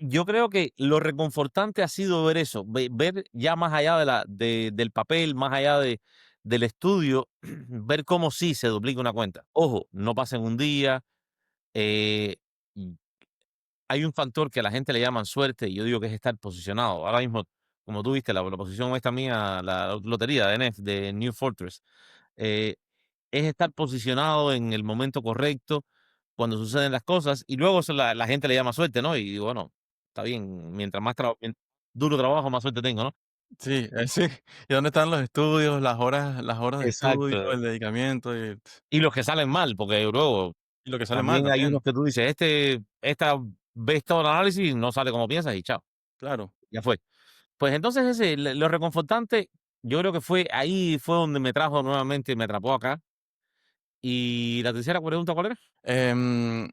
[SPEAKER 1] yo creo que lo reconfortante ha sido ver eso, ver ya más allá del papel, más allá del estudio, ver cómo sí se duplica una cuenta. Ojo, no pasa en un día. eh, y Hay un factor que a la gente le llaman suerte y yo digo que es estar posicionado. Ahora mismo, como tú viste, la posición esta mía, la lotería de NF, de New Fortress, eh, es estar posicionado en el momento correcto cuando suceden las cosas y luego eso la gente le llama suerte, ¿no? Y bueno, está bien, mientras más duro trabajo, más suerte tengo, ¿no?
[SPEAKER 2] Sí, sí. ¿Y dónde están los estudios, las horas de estudio,
[SPEAKER 1] Exacto.
[SPEAKER 2] el dedicamiento
[SPEAKER 1] Y los que salen mal, porque luego
[SPEAKER 2] y lo que sale mal
[SPEAKER 1] también hay
[SPEAKER 2] también?
[SPEAKER 1] unos que tú dices, ves todo el análisis y no sale como piensas y chao,
[SPEAKER 2] Claro.
[SPEAKER 1] ya fue. Pues entonces lo reconfortante, yo creo que ahí fue donde me trajo nuevamente, me atrapó acá. Y la tercera pregunta, ¿cuál era?
[SPEAKER 2] Em,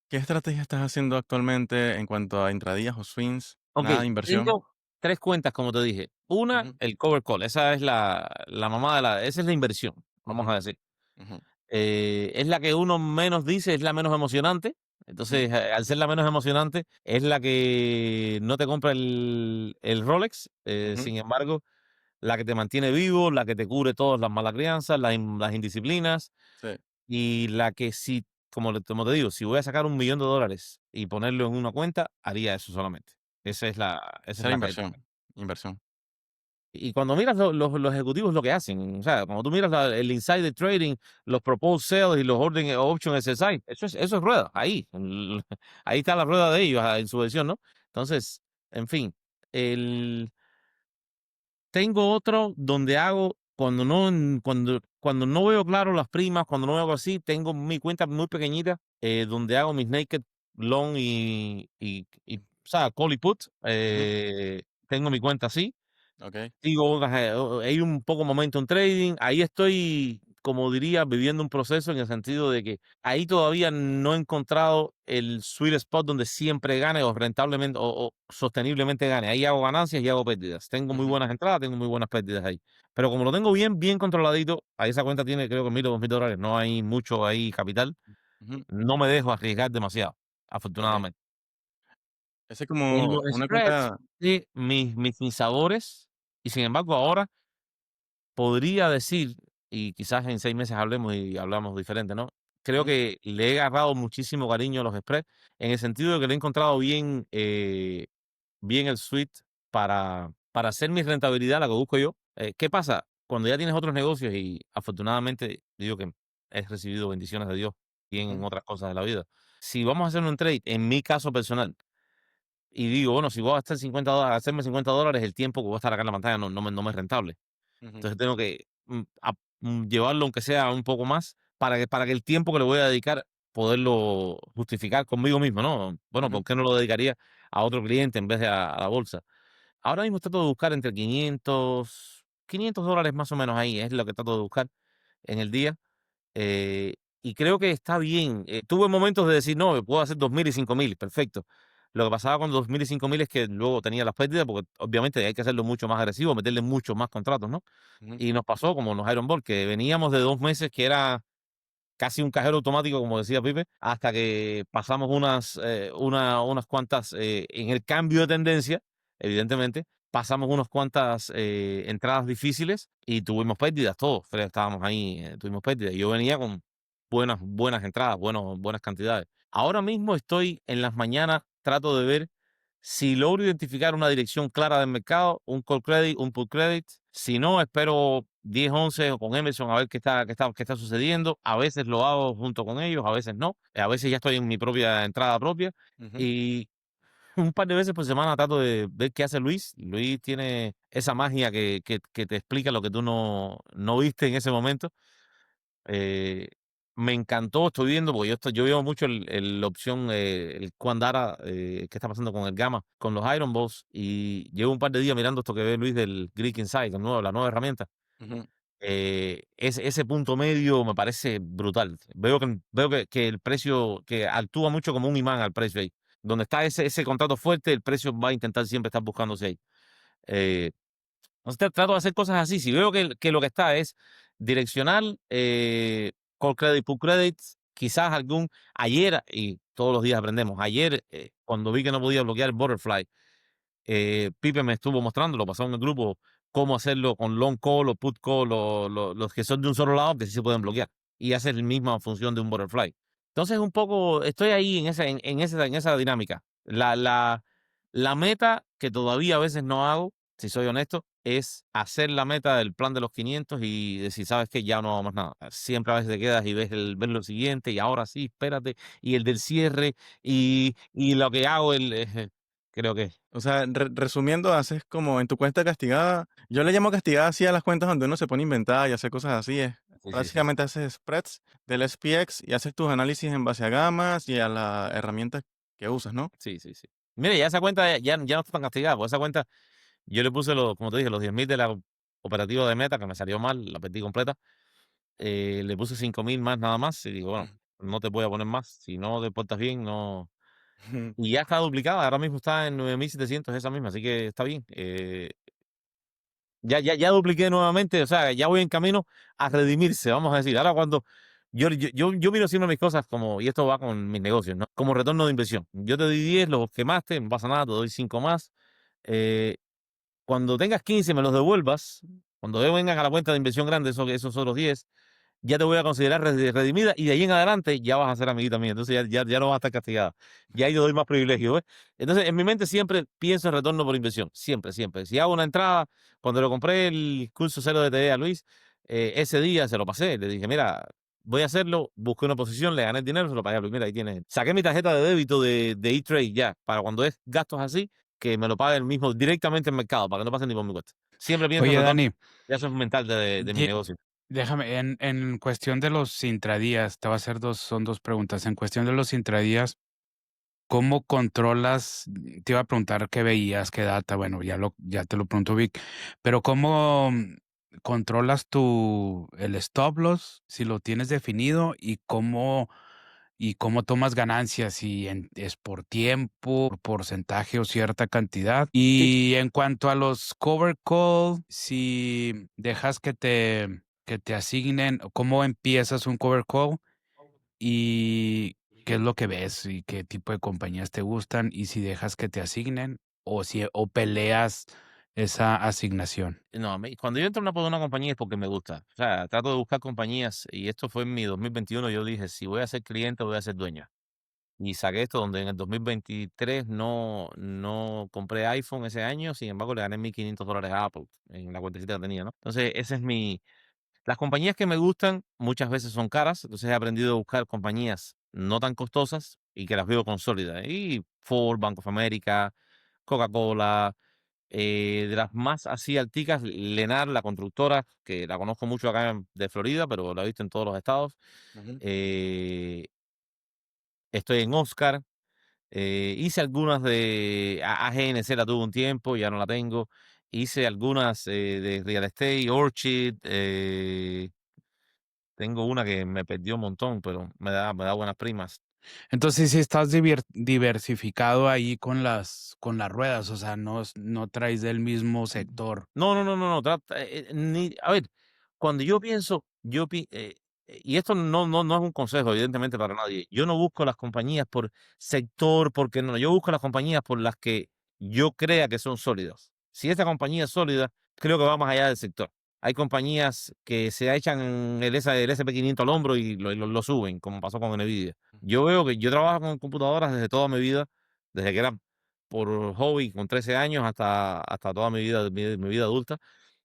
[SPEAKER 2] ¿Qué estrategia estás haciendo actualmente en cuanto a intradías o swings?
[SPEAKER 1] Ok,
[SPEAKER 2] Nada de inversión.
[SPEAKER 1] tengo 3 cuentas, como te dije. Una,
[SPEAKER 2] Ujú,
[SPEAKER 1] el cover call, esa es la mamá esa es la inversión, vamos
[SPEAKER 2] ujú,
[SPEAKER 1] a decir.
[SPEAKER 2] ujú,
[SPEAKER 1] Es la que uno menos dice, es la menos emocionante.
[SPEAKER 2] ujú,
[SPEAKER 1] Entonces, al ser la menos emocionante, es la que no te compra el Rolex.
[SPEAKER 2] ujú.
[SPEAKER 1] Sin embargo, la que te mantiene vivo, la que te cubre todas las malas crianzas, las indisciplinas,
[SPEAKER 2] Sí,
[SPEAKER 1] y la que si, como te digo, si voy a sacar $1,000,000 y ponerlo en una cuenta, haría eso solamente. Esa
[SPEAKER 2] esa
[SPEAKER 1] es
[SPEAKER 2] era
[SPEAKER 1] la que...
[SPEAKER 2] inversión.
[SPEAKER 1] Y cuando miras los ejecutivos lo que hacen, o sea, cuando tú miras el insider trading, los proposed sales y los order option exercise, eso es rueda, ahí. Ahí está la rueda de ellos en su versión, ¿no? Entonces, en fin, tengo otro donde hago, cuando no veo claro las primas, cuando no veo algo así, tengo mi cuenta muy pequeñita, donde hago mis naked long o sea, call y put.
[SPEAKER 2] Ujú,
[SPEAKER 1] Tengo mi cuenta así.
[SPEAKER 2] okey.
[SPEAKER 1] Digo, hay un poco momentum trading. Ahí estoy, como diría, viviendo un proceso en el sentido de que ahí todavía no he encontrado el sweet spot donde siempre gane o rentablemente o sosteniblemente gane. Ahí hago ganancias y hago pérdidas. Tengo muy
[SPEAKER 2] Ujú,
[SPEAKER 1] buenas entradas, tengo muy buenas pérdidas ahí. Pero como lo tengo bien, bien controladito, ahí esa cuenta tiene creo que 1,000 o $2,000. No hay mucho ahí capital.
[SPEAKER 2] ujú,
[SPEAKER 1] No me dejo arriesgar demasiado,
[SPEAKER 2] okey.
[SPEAKER 1] afortunadamente.
[SPEAKER 2] Ese es
[SPEAKER 1] En
[SPEAKER 2] como
[SPEAKER 1] los
[SPEAKER 2] una
[SPEAKER 1] spreads,
[SPEAKER 2] cuenta
[SPEAKER 1] sí, mis sabores, y sin embargo ahora podría decir y quizás en 6 meses hablemos y hablamos diferente, ¿no? Creo
[SPEAKER 2] Ujú,
[SPEAKER 1] que le he agarrado muchísimo cariño a los spreads, en el sentido de que le he encontrado bien el sweet para hacer mi rentabilidad, la que busco yo. ¿Qué pasa? Cuando ya tienes otros negocios y afortunadamente digo que he recibido bendiciones de Dios bien en
[SPEAKER 2] ujú,
[SPEAKER 1] otras cosas de la vida. Si vamos a hacer un trade, en mi caso personal, y digo, bueno, si voy a gastar $50, hacerme $50, el tiempo que voy a estar acá en la pantalla no me es rentable.
[SPEAKER 2] ujú,
[SPEAKER 1] Entonces tengo que llevarlo, aunque sea un poco más, para que el tiempo que le voy a dedicar, poderlo justificar conmigo mismo, ¿no? Bueno,
[SPEAKER 2] ujú,
[SPEAKER 1] ¿por qué no lo dedicaría a otro cliente en vez de a la bolsa? Ahora mismo trato de buscar entre $500 más o menos ahí, es lo que trato de buscar en el día. Y creo que está bien. Tuve momentos de decir, no, puedo hacer 2.000 y 5.000, perfecto. Lo que pasaba con 2.000 y 5.000 es que luego tenía las pérdidas, porque obviamente hay que hacerlo mucho más agresivo, meterle muchos más contratos, ¿no?
[SPEAKER 2] ujú,
[SPEAKER 1] Y nos pasó como los Iron Ball, que veníamos de 2 meses que era casi un cajero automático, como decía Pipe, hasta que pasamos unas cuantas, en el cambio de tendencia, evidentemente, pasamos unas cuantas entradas difíciles y tuvimos pérdidas, todos, Fred, estábamos ahí, tuvimos pérdidas. Yo venía con buenas entradas, buenas cantidades. Ahora mismo estoy en las mañanas, trato de ver si logro identificar una dirección clara del mercado, un call credit, un put credit. Si no, espero 10, 11 o con Emerson a ver qué está sucediendo. A veces lo hago junto con ellos, a veces no. A veces ya estoy en mi propia entrada propia.
[SPEAKER 2] ujú.
[SPEAKER 1] Y un par de veces por semana trato de ver qué hace Luis. Luis tiene esa magia que te explica lo que tú no viste en ese momento. Eh, Me encantó, estoy viendo, porque yo veo mucho la opción, el Quandara, qué está pasando con el Gamma, con los Iron Balls, y llevo un par de días mirando esto que ve Luis del Greek Insight, la nueva herramienta.
[SPEAKER 2] Ujú.
[SPEAKER 1] Ese punto medio me parece brutal. Veo que el precio, que actúa mucho como un imán al precio ahí. Donde está ese contrato fuerte, el precio va a intentar siempre estar buscándose ahí. Eh, entonces trato de hacer cosas así. Si veo que lo que está es direccional, call credit, put credits, quizás ayer, y todos los días aprendemos, ayer cuando vi que no podía bloquear el butterfly, Pipe me estuvo mostrando, lo pasó en el grupo, cómo hacerlo con long call o put call, los que son de un solo lado, que sí se pueden bloquear. Y hace la misma función de un butterfly. Entonces, un poco, estoy ahí en esa dinámica. La meta que todavía a veces no hago, si soy honesto, es hacer la meta del plan de los 500 y decir, sabes que ya no hago más nada. Siempre a veces te quedas y ves lo siguiente y ahora sí, espérate, y el del cierre y lo que hago, creo que
[SPEAKER 2] O sea, resumiendo, haces como en tu cuenta castigada. Yo le llamo castigada así a las cuentas donde uno se pone a inventar y hacer cosas así.
[SPEAKER 1] sí, sí, sí, sí.
[SPEAKER 2] Básicamente haces spreads del SPX y haces tus análisis en base a gamas y a las herramientas que usas, ¿no?
[SPEAKER 1] Sí, sí, sí. Mire, ya esa cuenta ya no está tan castigada, porque esa cuenta yo le puse, como te dije, los 10.000 de la operativa de meta, que me salió mal, la perdí completa. Le puse 5.000 más nada más y digo, bueno, no te voy a poner más. Si no te portas bien, no. Y ya está duplicada, ahora mismo está en 9.700 esa misma, así que está bien. Ya dupliqué nuevamente, o sea, ya voy en camino a redimirse, vamos a decir. Ahora cuando yo miro siempre mis cosas como, y esto va con mis negocios, ¿no? Como retorno de inversión. Yo te doy 10, los quemaste, no pasa nada, te doy 5 más. Eh, Cuando tengas 15 me los devuelvas. Cuando vengan a la cuenta de inversión grande, esos otros 10 ya te voy a considerar redimida y de ahí en adelante ya vas a ser amiguita mía. Entonces ya no vas a estar castigada. Ya yo doy más privilegios, ¿ves? Entonces en mi mente siempre pienso en retorno por inversión. Siempre, siempre. Si hago una entrada, cuando le compré el curso cero de TD a Luis, ese día se lo pasé. Le dije, mira, voy a hacerlo. Busqué una posición, le gané el dinero, se lo pagué a Luis. Mira, ahí tienes. Saqué mi tarjeta de débito de E-Trade ya, para cuando es gastos así, que me lo pague el mismo directamente en mercado, para que no pasen ni por mi cuenta. Siempre pienso en
[SPEAKER 3] Oye,
[SPEAKER 1] retorno.
[SPEAKER 3] Dani,
[SPEAKER 1] Ya eso es mental de mi
[SPEAKER 3] ye-
[SPEAKER 1] negocio.
[SPEAKER 3] déjame, en cuestión de los intradías, te voy a hacer son dos preguntas. En cuestión de los intradías, ¿cómo controlas? Te iba a preguntar qué veías, qué data, bueno, ya te lo pregunto, Vic, pero ¿cómo controlas el stop loss, si lo tienes definido, y cómo tomas ganancias, si es por tiempo, por porcentaje o cierta cantidad?
[SPEAKER 1] Sí,
[SPEAKER 3] Y en cuanto a los cover call, si dejas que te asignen, ¿cómo empiezas un cover call? Y qué es lo que ves y qué tipo de compañías te gustan, y si dejas que te asignen o peleas esa asignación?
[SPEAKER 1] No, cuando yo entro por una compañía es porque me gusta. O sea, trato de buscar compañías y esto fue en mi 2021. Yo dije, si voy a ser cliente, voy a ser dueña. Y saqué esto donde en el 2023 no compré iPhone ese año, sin embargo le gané $1,500 a Apple en la cuentecita que tenía, ¿no? Entonces, ese es las compañías que me gustan muchas veces son caras, entonces he aprendido a buscar compañías no tan costosas y que las veo con sólidas. Y Ford, Bank of America, Coca-Cola, de las más así alticas, Lennar, la constructora, que la conozco mucho acá de Florida, pero la he visto en todos los estados.
[SPEAKER 2] Ujú.
[SPEAKER 1] Eh, Estoy en Oscar. Hice algunas de AGNC, la tuve un tiempo, ya no la tengo. Hice algunas de Real Estate, Orchid. Tengo una que me perdió un montón, pero me da buenas primas.
[SPEAKER 3] Entonces, sí estás diversificado ahí con las ruedas, o sea, no traes del mismo sector.
[SPEAKER 1] No, no, no, no, no. A ver, cuando yo pienso, y esto no es un consejo, evidentemente, para nadie. Yo no busco las compañías por sector, porque no, yo busco las compañías por las que yo crea que son sólidas. Si esta compañía es sólida, creo que va más allá del sector. Hay compañías que se echan el SP500 al hombro y lo suben, como pasó con Nvidia. Yo veo que yo trabajo con computadoras desde toda mi vida, desde que era por hobby con 13 años hasta toda mi vida adulta.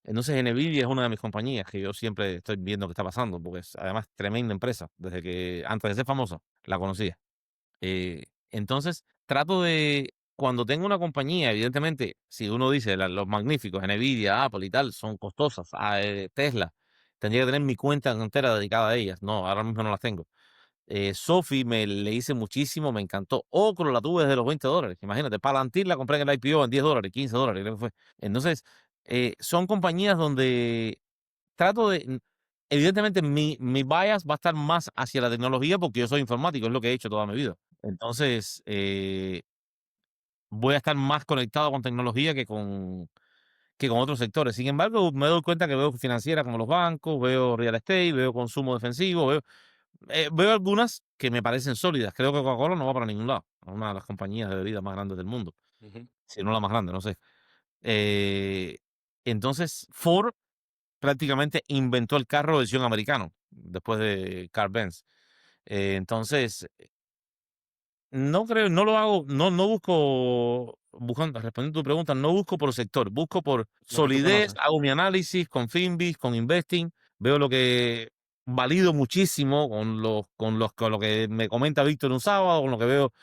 [SPEAKER 1] Entonces, Nvidia es una de mis compañías que yo siempre estoy viendo qué está pasando, porque es además tremenda empresa. Desde que, antes de ser famosa, la conocía. Entonces, trato de, cuando tengo una compañía, evidentemente, si uno dice los magníficos, Nvidia, Apple y tal, son costosas, Tesla, tendría que tener mi cuenta entera dedicada a ellas. No, ahora mismo no las tengo. Sophie le hice muchísimo, me encantó. Ocro la tuve desde los $20. Imagínate, Palantir la compré en el IPO en $10, $15, creo que fue. Entonces, son compañías donde trato evidentemente, mi bias va a estar más hacia la tecnología porque yo soy informático, es lo que he hecho toda mi vida. Entonces, voy a estar más conectado con tecnología que con otros sectores. Sin embargo, me doy cuenta que veo financiera como los bancos, veo real estate, veo consumo defensivo, veo algunas que me parecen sólidas. Creo que Coca-Cola no va para ningún lado. Es una de las compañías de bebidas más grandes del mundo.
[SPEAKER 2] Ujú.
[SPEAKER 1] Si no la más grande, no sé. Eh, entonces, Ford prácticamente inventó el carro versión americano, después de Carl Benz. Entonces, no creo, no lo hago, no busco, respondiendo a tu pregunta, no busco por sector, busco por
[SPEAKER 2] Lo que tú
[SPEAKER 1] solidez,
[SPEAKER 2] conoces.
[SPEAKER 1] hago mi análisis con Finbis, con Investing, veo lo que valido muchísimo con lo que me comenta Víctor un sábado, con lo que veo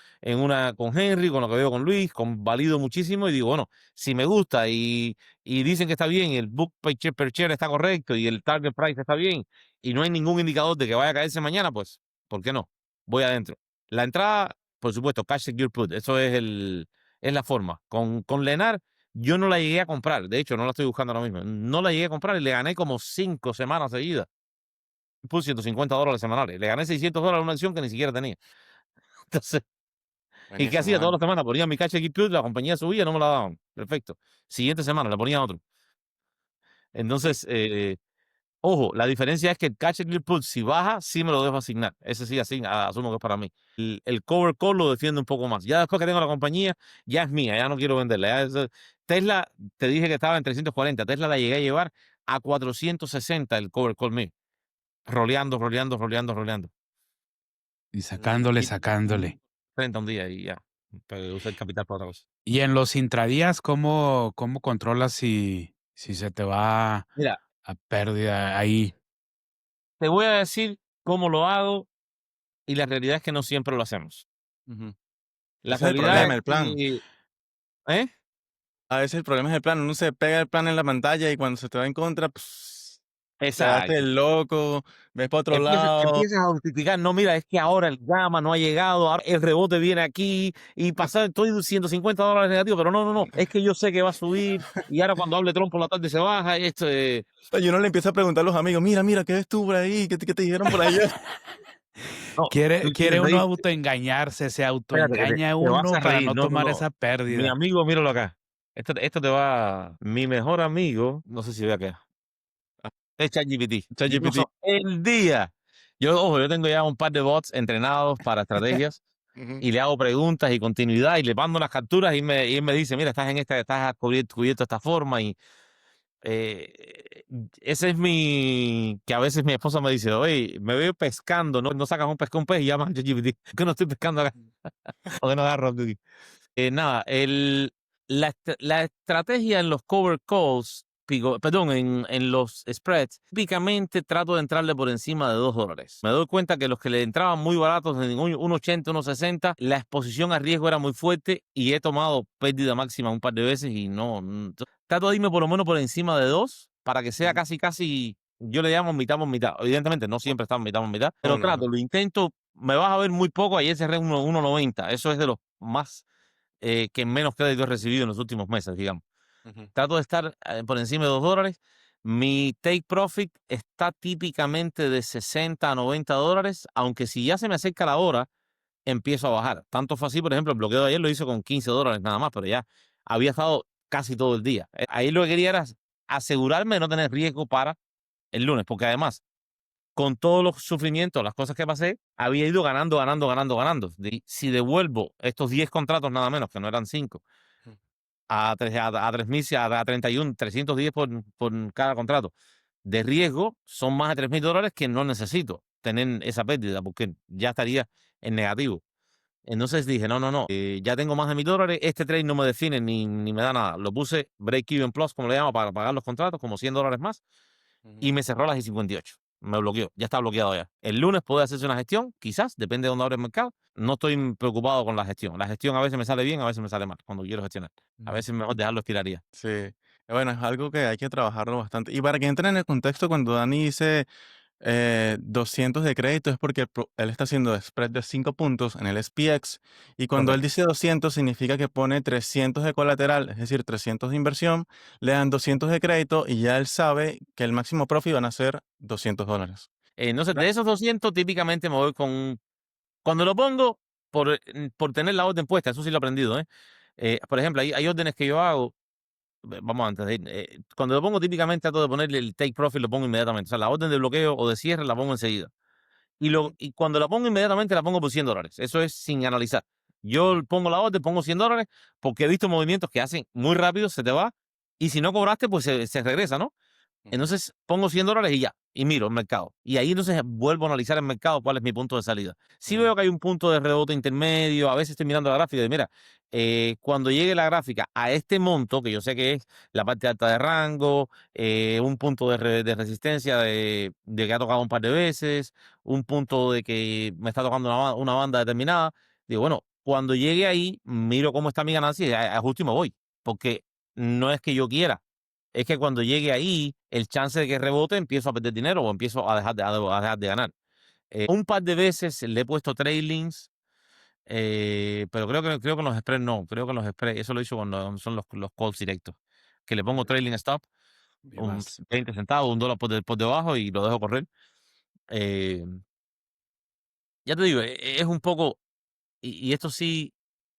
[SPEAKER 1] con Henry, con lo que veo con Luis, valido muchísimo y digo, bueno, si me gusta y dicen que está bien, y el book per share está correcto y el target price está bien y no hay ningún indicador de que vaya a caerse mañana, pues, ¿por qué no? Voy adentro. La entrada, por supuesto, Cash Secure Put, eso es la forma. Con Lenar, yo no la llegué a comprar, de hecho, no la estoy buscando ahora mismo. No la llegué a comprar y le gané como 5 semanas seguidas. Puse $150 semanales. Le gané $600 a una acción que ni siquiera tenía. Entonces, ¿y qué
[SPEAKER 2] Buenísimo,
[SPEAKER 1] hacía? Todas
[SPEAKER 2] ¿vale?
[SPEAKER 1] las semanas ponía mi Cash Secure Put, la compañía subía, no me la daban. Perfecto. Siguiente semana le ponía otro.
[SPEAKER 2] Sí.
[SPEAKER 1] Entonces, ojo, la diferencia es que el Cash Clear Put, si baja, sí me lo dejo asignar. Ese sí, así asumo que es para mí. El cover call lo defiende un poco más. Ya después que tengo la compañía, ya es mía, ya no quiero venderla. Tesla, te dije que estaba en 340. Tesla la llegué a llevar a 460 el cover call mío. Roleando, roleando, roleando, roleando.
[SPEAKER 3] Y
[SPEAKER 2] Mm,
[SPEAKER 3] sacándole,
[SPEAKER 1] Y
[SPEAKER 3] sacándole.
[SPEAKER 1] 30 un día y ya. Pero usé el capital para otra cosa.
[SPEAKER 3] Y en los intradías, ¿cómo controlas si se te va
[SPEAKER 1] Mira,
[SPEAKER 3] a pérdida ahí?
[SPEAKER 1] te voy a decir cómo lo hago y la realidad es que no siempre lo hacemos.
[SPEAKER 2] ujú.
[SPEAKER 1] La
[SPEAKER 2] Ese es el
[SPEAKER 1] realidad es
[SPEAKER 2] problema, el plan.
[SPEAKER 1] que... ¿Eh?
[SPEAKER 2] A veces el problema es el plan. Uno se pega el plan en la pantalla y cuando se te va en contra, te haces
[SPEAKER 1] Exacto.
[SPEAKER 2] el loco, ves para otro
[SPEAKER 1] Empiezas,
[SPEAKER 2] lado.
[SPEAKER 1] empiezas a justificar, no, mira, es que ahora el gamma no ha llegado, ahora el rebote viene aquí y pasar, estoy $150 negativo, pero no, no, no, es que yo sé que va a subir y ahora cuando hable Trump por la tarde se baja,
[SPEAKER 2] Y uno le empieza a preguntar a los amigos, mira, mira, ¿qué ves tú por ahí? ¿Qué te dijeron por allá?
[SPEAKER 1] no, tú
[SPEAKER 3] Quiere
[SPEAKER 1] quieres
[SPEAKER 3] uno
[SPEAKER 1] reírte,
[SPEAKER 3] autoengañarse, se
[SPEAKER 1] espérate, que
[SPEAKER 3] autoengaña
[SPEAKER 1] te vas
[SPEAKER 3] uno
[SPEAKER 1] a
[SPEAKER 3] para
[SPEAKER 1] reír,
[SPEAKER 3] no
[SPEAKER 1] no, no,
[SPEAKER 3] tomar
[SPEAKER 1] no,
[SPEAKER 3] esa
[SPEAKER 1] mi
[SPEAKER 3] pérdida.
[SPEAKER 1] amigo, míralo acá, esto te va, mi mejor amigo, no sé si ve acá, es ChatGPT,
[SPEAKER 2] ChatGPT.
[SPEAKER 1] incluso el día, ojo, yo tengo ya un par de bots entrenados para estrategias.
[SPEAKER 2] Ujú.
[SPEAKER 1] y le hago preguntas y continuidad y le mando las capturas y él me dice, mira, estás en esta, estás cubierto de esta forma y ese es que a veces mi esposa me dice, oye, me veo pescando, no sacas un pez y llamas a ChatGPT, que no estoy pescando acá, o que no agarro aquí. Nada, la estrategia en los cover calls, perdón, en los spreads, típicamente trato de entrarle por encima de $2. Me doy cuenta que los que le entraban muy baratos en 1.80, 1.60, la exposición a riesgo era muy fuerte y he tomado pérdida máxima un par de veces y trato de irme por lo menos por encima de 2 para que sea
[SPEAKER 2] Ujú.
[SPEAKER 1] casi, yo le llamo mitad por mitad. Evidentemente no siempre estamos mitad por mitad, pero
[SPEAKER 2] No, no, no.
[SPEAKER 1] trato, lo intento. Me vas a ver muy poco, ayer cerré 1.90, eso es de los más que menos crédito he recibido en los últimos meses, digamos.
[SPEAKER 2] Ujú.
[SPEAKER 1] Trato de estar por encima de $2. Mi take profit está típicamente de 60 a $90, aunque si ya se me acerca la hora, empiezo a bajar. Tanto fue así, por ejemplo, el bloqueo de ayer lo hice con $15 nada más, pero ya había estado casi todo el día. Ahí lo que quería era asegurarme de no tener riesgo para el lunes, porque además con todos los sufrimientos, las cosas que pasé, había ido ganando, ganando, ganando, ganando. Si devuelvo estos 10 contratos nada menos, que no eran 5,
[SPEAKER 2] Ujú.
[SPEAKER 1] a 3.000, a 31, 310 por cada contrato de riesgo, son más de $3.000 que no necesito tener esa pérdida, porque ya estaría en negativo. Entonces dije, no, ya tengo más de $1.000, este trade no me define ni me da nada. Lo puse break-even plus, como le llamo, para pagar los contratos, como $100 más, y
[SPEAKER 2] Ujú.
[SPEAKER 1] me cerró a las 58. Me bloqueó, ya está bloqueado ya. El lunes puede hacerse una gestión, quizás, depende de dónde abre el mercado. No estoy preocupado con la gestión. La gestión a veces me sale bien, a veces me sale mal, cuando quiero gestionar. A
[SPEAKER 2] Ujú.
[SPEAKER 1] veces mejor dejarlo expiraría.
[SPEAKER 2] Sí. Bueno, es algo que hay que trabajarlo bastante. Y para que entren en el contexto, cuando Dani dice 200 de crédito es porque él está haciendo spread de 5 puntos en el SPX y cuando él
[SPEAKER 1] Correcto.
[SPEAKER 2] dice 200 significa que pone 300 de colateral, es decir, 300 de inversión, le dan 200 de crédito y ya él sabe que el máximo profit van a ser $200.
[SPEAKER 1] Entonces,
[SPEAKER 2] ¿Verdad?
[SPEAKER 1] de esos 200, típicamente me voy con. Cuando lo pongo, por tener la orden puesta, eso sí lo he aprendido, ¿eh? Por ejemplo, hay órdenes que yo hago. Vamos antes de ir. Cuando lo pongo, típicamente trato de ponerle el take profit, lo pongo inmediatamente. O sea, la orden de bloqueo o de cierre la pongo enseguida.
[SPEAKER 2] Ujú.
[SPEAKER 1] Y cuando la pongo inmediatamente la pongo por $100. Eso es sin analizar.
[SPEAKER 2] Ujú.
[SPEAKER 1] Yo pongo la orden, pongo $100 porque he visto movimientos que hacen muy rápido, se te va. Y si no cobraste, pues se regresa, ¿no?
[SPEAKER 2] Ujú.
[SPEAKER 1] Entonces pongo $100 y ya, y miro el mercado. Y ahí entonces vuelvo a analizar el mercado, cuál es mi punto de salida. Si
[SPEAKER 2] Ujú.
[SPEAKER 1] veo que hay un punto de rebote intermedio, a veces estoy mirando la gráfica y mira, cuando llegue la gráfica a este monto, que yo sé que es la parte alta de rango, un punto de resistencia de que ha tocado un par de veces, un punto de que me está tocando una banda determinada, digo, bueno, cuando llegue ahí, miro cómo está mi ganancia y ajusto y me voy. Porque no es que yo quiera, es que cuando llegue ahí, el chance de que rebote, empiezo a perder dinero o empiezo a dejar de ganar. Un par de veces le he puesto trailings, pero creo que en los spreads no. Creo que en los spreads, eso lo hizo cuando son los calls directos. Que le pongo trailing stop,
[SPEAKER 3] Y
[SPEAKER 1] un
[SPEAKER 3] vas.
[SPEAKER 1] 20 centavos, $1 por debajo y lo dejo correr. Eh, ya te digo, es un poco, y esto sí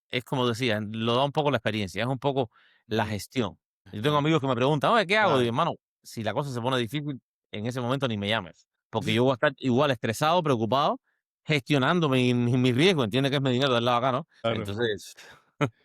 [SPEAKER 1] es como decía, lo da un poco la experiencia, es un poco la
[SPEAKER 2] Ujú.
[SPEAKER 1] gestión. Yo tengo
[SPEAKER 2] Ujú.
[SPEAKER 1] amigos que me preguntan, oye, ¿qué hago? Digo,
[SPEAKER 2] Claro,
[SPEAKER 1] hermano, si la cosa se pone difícil, en ese momento ni me llames, porque yo voy a estar igual estresado, preocupado, gestionando mi riesgo, entiende que es mi dinero del lado acá, ¿no?
[SPEAKER 2] claro.
[SPEAKER 1] Entonces,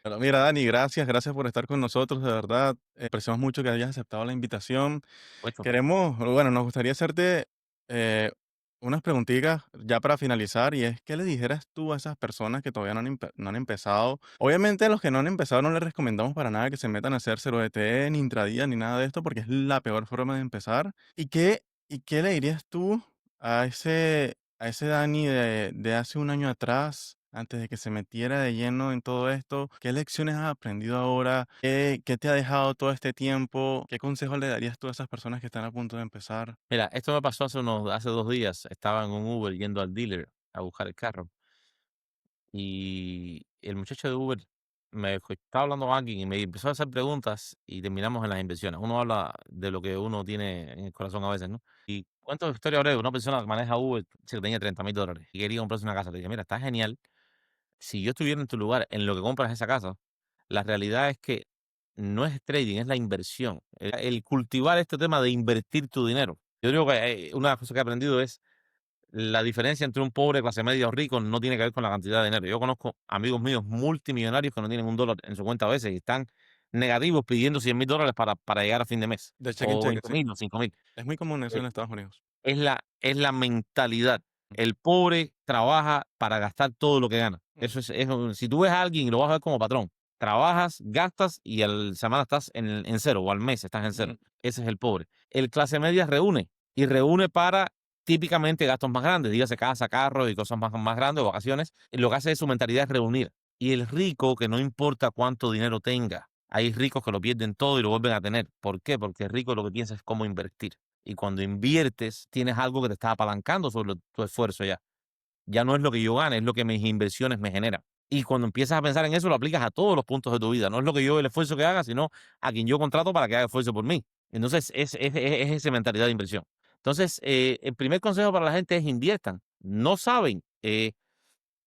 [SPEAKER 2] Bueno, mira, Dani, gracias por estar con nosotros, de verdad. Apreciamos mucho que hayas aceptado la invitación.
[SPEAKER 1] pues,
[SPEAKER 2] Nos gustaría hacerte eh, unas preguntitas ya para finalizar, y es, ¿qué le dijeras tú a esas personas que todavía no han empezado? Obviamente a los que no han empezado no les recomendamos para nada que se metan a hacer cero DTE, ni intradía, ni nada de esto, porque es la peor forma de empezar. ¿Y qué le dirías tú a ese Dani de hace un año atrás, antes de que se metiera de lleno en todo esto? ¿Qué lecciones has aprendido ahora? ¿Qué te ha dejado todo este tiempo? ¿Qué consejos le darías tú a esas personas que están a punto de empezar?
[SPEAKER 1] mira, esto me pasó hace 2 días, estaba en un Uber yendo al dealer a buscar el carro. Y el muchacho de Uber estaba hablando con alguien y me empezó a hacer preguntas y terminamos en las inversiones. Uno habla de lo que uno tiene en el corazón a veces, ¿no? Y cuento de historia breve. Una persona que maneja Uber dice que tenía $30.000 y quería comprarse una casa. Le dije, mira, está genial. Si yo estuviera en tu lugar, en lo que compras esa casa, la realidad es que no es trading, es la inversión. El cultivar este tema de invertir tu dinero. Yo digo que una de las cosas que he aprendido es la diferencia entre un pobre, clase media o rico no tiene que ver con la cantidad de dinero. Yo conozco amigos míos multimillonarios que no tienen $1 en su cuenta a veces y están negativos pidiendo $100,000 para llegar a fin de mes,
[SPEAKER 2] De cheque en
[SPEAKER 1] o
[SPEAKER 2] cheque,
[SPEAKER 1] 20,000 o 5,000.
[SPEAKER 2] es muy común eso
[SPEAKER 1] Eh,
[SPEAKER 2] en Estados Unidos.
[SPEAKER 1] es la mentalidad. El pobre trabaja para gastar todo lo que gana. Eso si tú ves a alguien y lo vas a ver como patrón, trabajas, gastas y a la semana estás en cero, o al mes estás en cero. Ese es el pobre. El clase media reúne para típicamente gastos más grandes, dígase casa, carro y cosas más grandes, o vacaciones. Lo que hace es su mentalidad es reunir. Y el rico, que no importa cuánto dinero tenga, hay ricos que lo pierden todo y lo vuelven a tener. ¿Por qué? Porque el rico lo que piensa es cómo invertir. Y cuando inviertes, tienes algo que te está apalancando sobre tu esfuerzo ya. Ya no es lo que yo gane, es lo que mis inversiones me generan. Y cuando empiezas a pensar en eso, lo aplicas a todos los puntos de tu vida. No es lo que yo, el esfuerzo que haga, sino a quien yo contrato para que haga esfuerzo por mí. Entonces, es esa mentalidad de inversión. Entonces, el primer consejo para la gente es inviertan. No saben.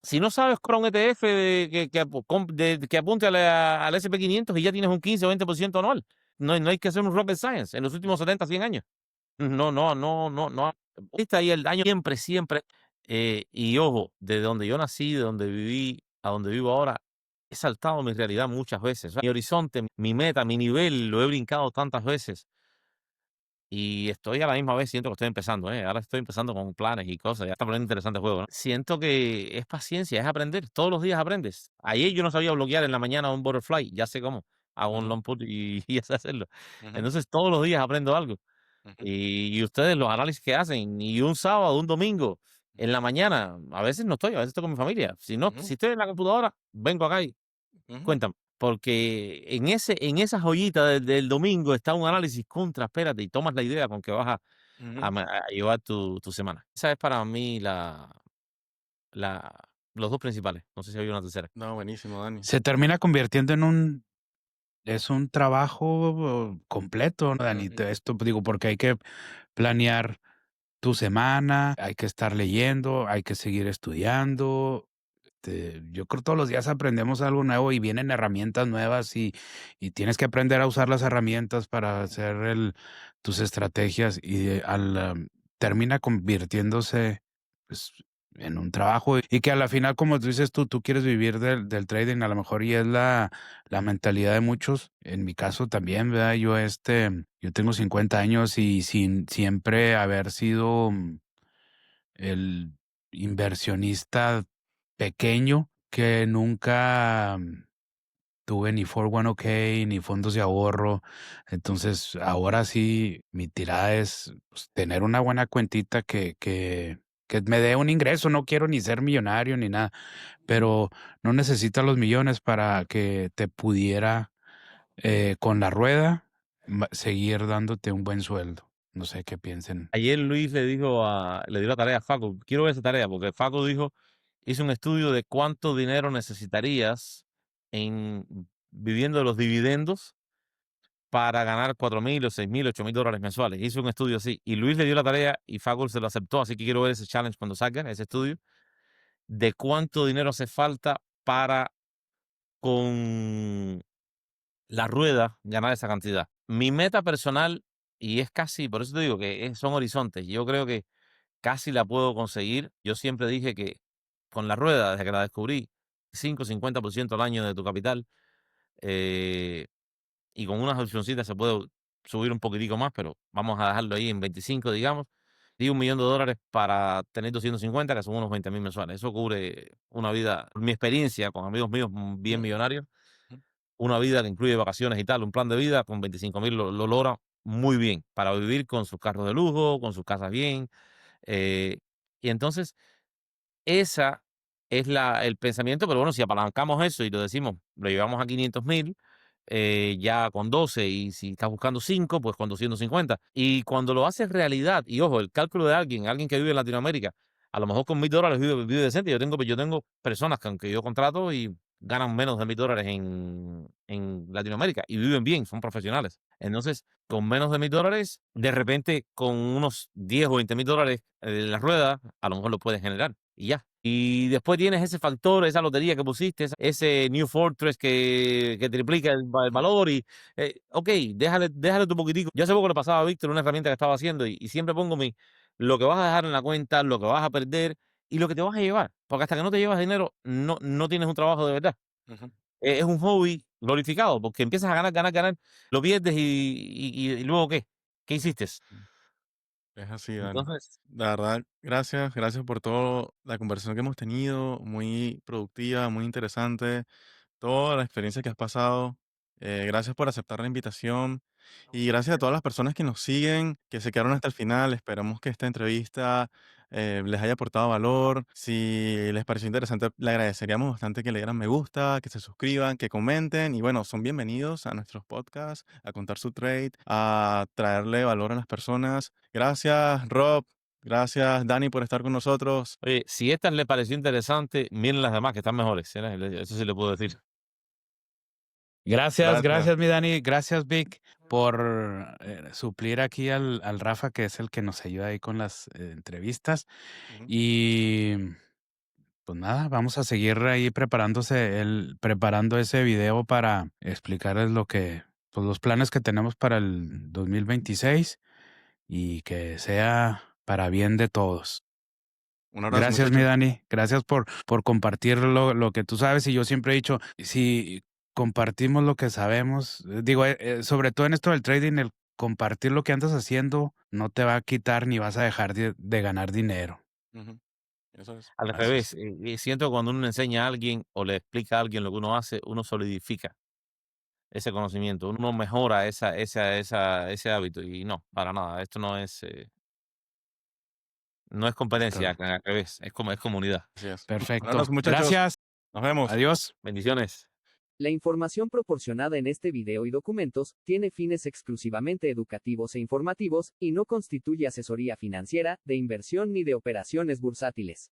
[SPEAKER 1] Si no sabes comprar un ETF que apunte al SP500 y ya tienes un 15 o 20% anual. No hay que hacer un rocket science en los últimos 70, 100 años. No, no, no, no, no. Está ahí el año siempre, siempre. Y ojo, de donde yo nací, de donde viví, a donde vivo ahora, he saltado mi realidad muchas veces. O sea, mi horizonte, mi meta, mi nivel, lo he brincado tantas veces. Y estoy a la misma vez, siento que estoy empezando, ¿eh? Ahora estoy empezando con planes y cosas. Ya está poniendo interesante el juego, ¿no? Siento que es paciencia, es aprender. Todos los días aprendes. Ayer yo no sabía bloquear en la mañana un butterfly. Ya sé cómo. Hago un long put y ya sé hacerlo. Entonces todos los días aprendo algo. Y ustedes, los análisis que hacen, y un sábado, un domingo, en la mañana, a veces no estoy, a veces estoy con mi familia. Si no, si estoy en la computadora, vengo acá y cuéntame. Porque en esa joyita del domingo está un análisis contra, espérate, y tomas la idea con que vas a llevar tu semana. Esa es para mí los dos principales. No sé si hay una tercera.
[SPEAKER 2] No, buenísimo, Dani.
[SPEAKER 3] Se termina convirtiendo es un trabajo completo, ¿no, Dani? Esto digo, porque hay que planear tu semana, hay que estar leyendo, hay que seguir estudiando. Yo creo que todos los días aprendemos algo nuevo y vienen herramientas nuevas y tienes que aprender a usar las herramientas para hacer tus estrategias y termina convirtiéndose pues, en un trabajo y que a la final, como tú dices tú quieres vivir del trading a lo mejor y es la mentalidad de muchos. En mi caso también, ¿verdad? Yo tengo 50 años y sin siempre haber sido el inversionista pequeño que nunca tuve ni 401k ni fondos de ahorro. Entonces, ahora sí, mi tirada es pues, tener una buena cuentita que me dé un ingreso. No quiero ni ser millonario ni nada, pero no necesitas los millones para que te pudiera, con la rueda, seguir dándote un buen sueldo. No sé qué piensen.
[SPEAKER 1] Ayer Luis le dio la tarea a Facu. Quiero ver esa tarea porque Facu hizo un estudio de cuánto dinero necesitarías viviendo de los dividendos para ganar 4,000 o 6,000, 8,000 dólares mensuales. Hizo un estudio así. Y Luis le dio la tarea y Facu se lo aceptó. Así que quiero ver ese challenge cuando salga, ese estudio, de cuánto dinero hace falta para con la rueda ganar esa cantidad. Mi meta personal, y es casi, por eso te digo que son horizontes. Yo creo que casi la puedo conseguir. Yo siempre dije que con la rueda, desde que la descubrí, 5-50% al año de tu capital, y con unas opcioncitas se puede subir un poquitico más, pero vamos a dejarlo ahí en 25, digamos. Di $1,000,000 para tener 250, que son unos 20,000 mensuales. Eso cubre una vida, mi experiencia con amigos míos bien millonarios, una vida que incluye vacaciones y tal, un plan de vida con 25,000 lo logra muy bien para vivir con sus carros de lujo, con sus casas bien. Y entonces, esa es el pensamiento, pero bueno, si apalancamos eso y lo decimos, lo llevamos a 500,000, ya con 12, y si estás buscando 5, pues con 250. Y cuando lo haces realidad, y ojo, el cálculo de alguien que vive en Latinoamérica, a lo mejor con $1,000 vive decente. Yo tengo personas que aunque yo contrato y ganan menos de $1,000 en Latinoamérica y viven bien, son profesionales. Entonces, con menos de $1,000, de repente con unos 10 o $20,000 en la rueda, a lo mejor lo puedes generar y ya. Y después tienes ese factor, esa lotería que pusiste, ese New Fortress que triplica el valor y, ok, déjale tu poquitico. Yo hace poco le pasaba a Víctor una herramienta que estaba haciendo y siempre pongo lo que vas a dejar en la cuenta, lo que vas a perder y lo que te vas a llevar. Porque hasta que no te llevas dinero, no tienes un trabajo de verdad.
[SPEAKER 2] Ujú.
[SPEAKER 1] Es un hobby glorificado, porque empiezas a ganar, ganar, ganar, lo pierdes y luego ¿qué? ¿Qué hiciste?
[SPEAKER 2] Es así, Dani.
[SPEAKER 1] Entonces,
[SPEAKER 2] La verdad, gracias por toda la conversación que hemos tenido, muy productiva, muy interesante, toda la experiencia que has pasado. Gracias por aceptar la invitación y gracias a todas las personas que nos siguen, que se quedaron hasta el final. Esperamos que esta entrevista les haya aportado valor. Si les pareció interesante, le agradeceríamos bastante que le dieran me gusta, que se suscriban, que comenten y bueno, son bienvenidos a nuestros podcasts, a contar su trade, a traerle valor a las personas. Gracias, Rob. Gracias, Dani, por estar con nosotros.
[SPEAKER 1] oye, si esta le pareció interesante, miren las demás que están mejores, ¿sí? Eso sí le puedo decir.
[SPEAKER 3] Gracias,
[SPEAKER 2] Gracias.
[SPEAKER 3] gracias, mi Dani. Gracias, Vic, por suplir aquí al Rafa, que es el que nos ayuda ahí con las entrevistas.
[SPEAKER 2] Ujú.
[SPEAKER 3] Y pues nada, vamos a seguir ahí preparando ese video para explicarles pues los planes que tenemos para el 2026 y que sea para bien de todos.
[SPEAKER 2] Un abrazo,
[SPEAKER 3] Gracias, mi
[SPEAKER 2] muchachos.
[SPEAKER 3] Dani. Gracias por compartir lo que tú sabes. Y yo siempre he dicho, si compartimos lo que sabemos, digo, sobre todo en esto del trading, el compartir lo que andas haciendo no te va a quitar ni vas a dejar de ganar dinero.
[SPEAKER 2] Ujú. Eso es.
[SPEAKER 1] Al
[SPEAKER 2] Así
[SPEAKER 1] revés,
[SPEAKER 2] es.
[SPEAKER 1] y siento que cuando uno le enseña a alguien o le explica a alguien lo que uno hace, uno solidifica ese conocimiento, uno mejora ese hábito y no, para nada, esto no es competencia,
[SPEAKER 3] Correcto.
[SPEAKER 1] al revés, es comunidad.
[SPEAKER 2] Así es. Un
[SPEAKER 3] Perfecto.
[SPEAKER 2] abrazo, muchachos.
[SPEAKER 3] Gracias.
[SPEAKER 2] Nos vemos.
[SPEAKER 3] Adiós.
[SPEAKER 1] Bendiciones.
[SPEAKER 4] La información proporcionada en este video y documentos tiene fines exclusivamente educativos e informativos, y no constituye asesoría financiera, de inversión ni de operaciones bursátiles.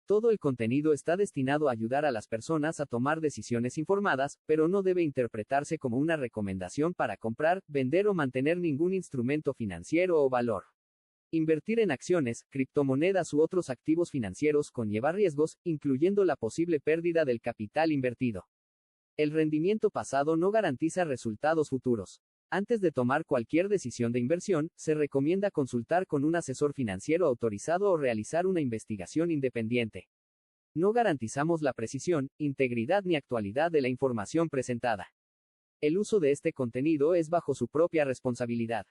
[SPEAKER 4] Todo el contenido está destinado a ayudar a las personas a tomar decisiones informadas, pero no debe interpretarse como una recomendación para comprar, vender o mantener ningún instrumento financiero o valor. Invertir en acciones, criptomonedas u otros activos financieros conlleva riesgos, incluyendo la posible pérdida del capital invertido. El rendimiento pasado no garantiza resultados futuros. Antes de tomar cualquier decisión de inversión, se recomienda consultar con un asesor financiero autorizado o realizar una investigación independiente. No garantizamos la precisión, integridad ni actualidad de la información presentada. El uso de este contenido es bajo su propia responsabilidad.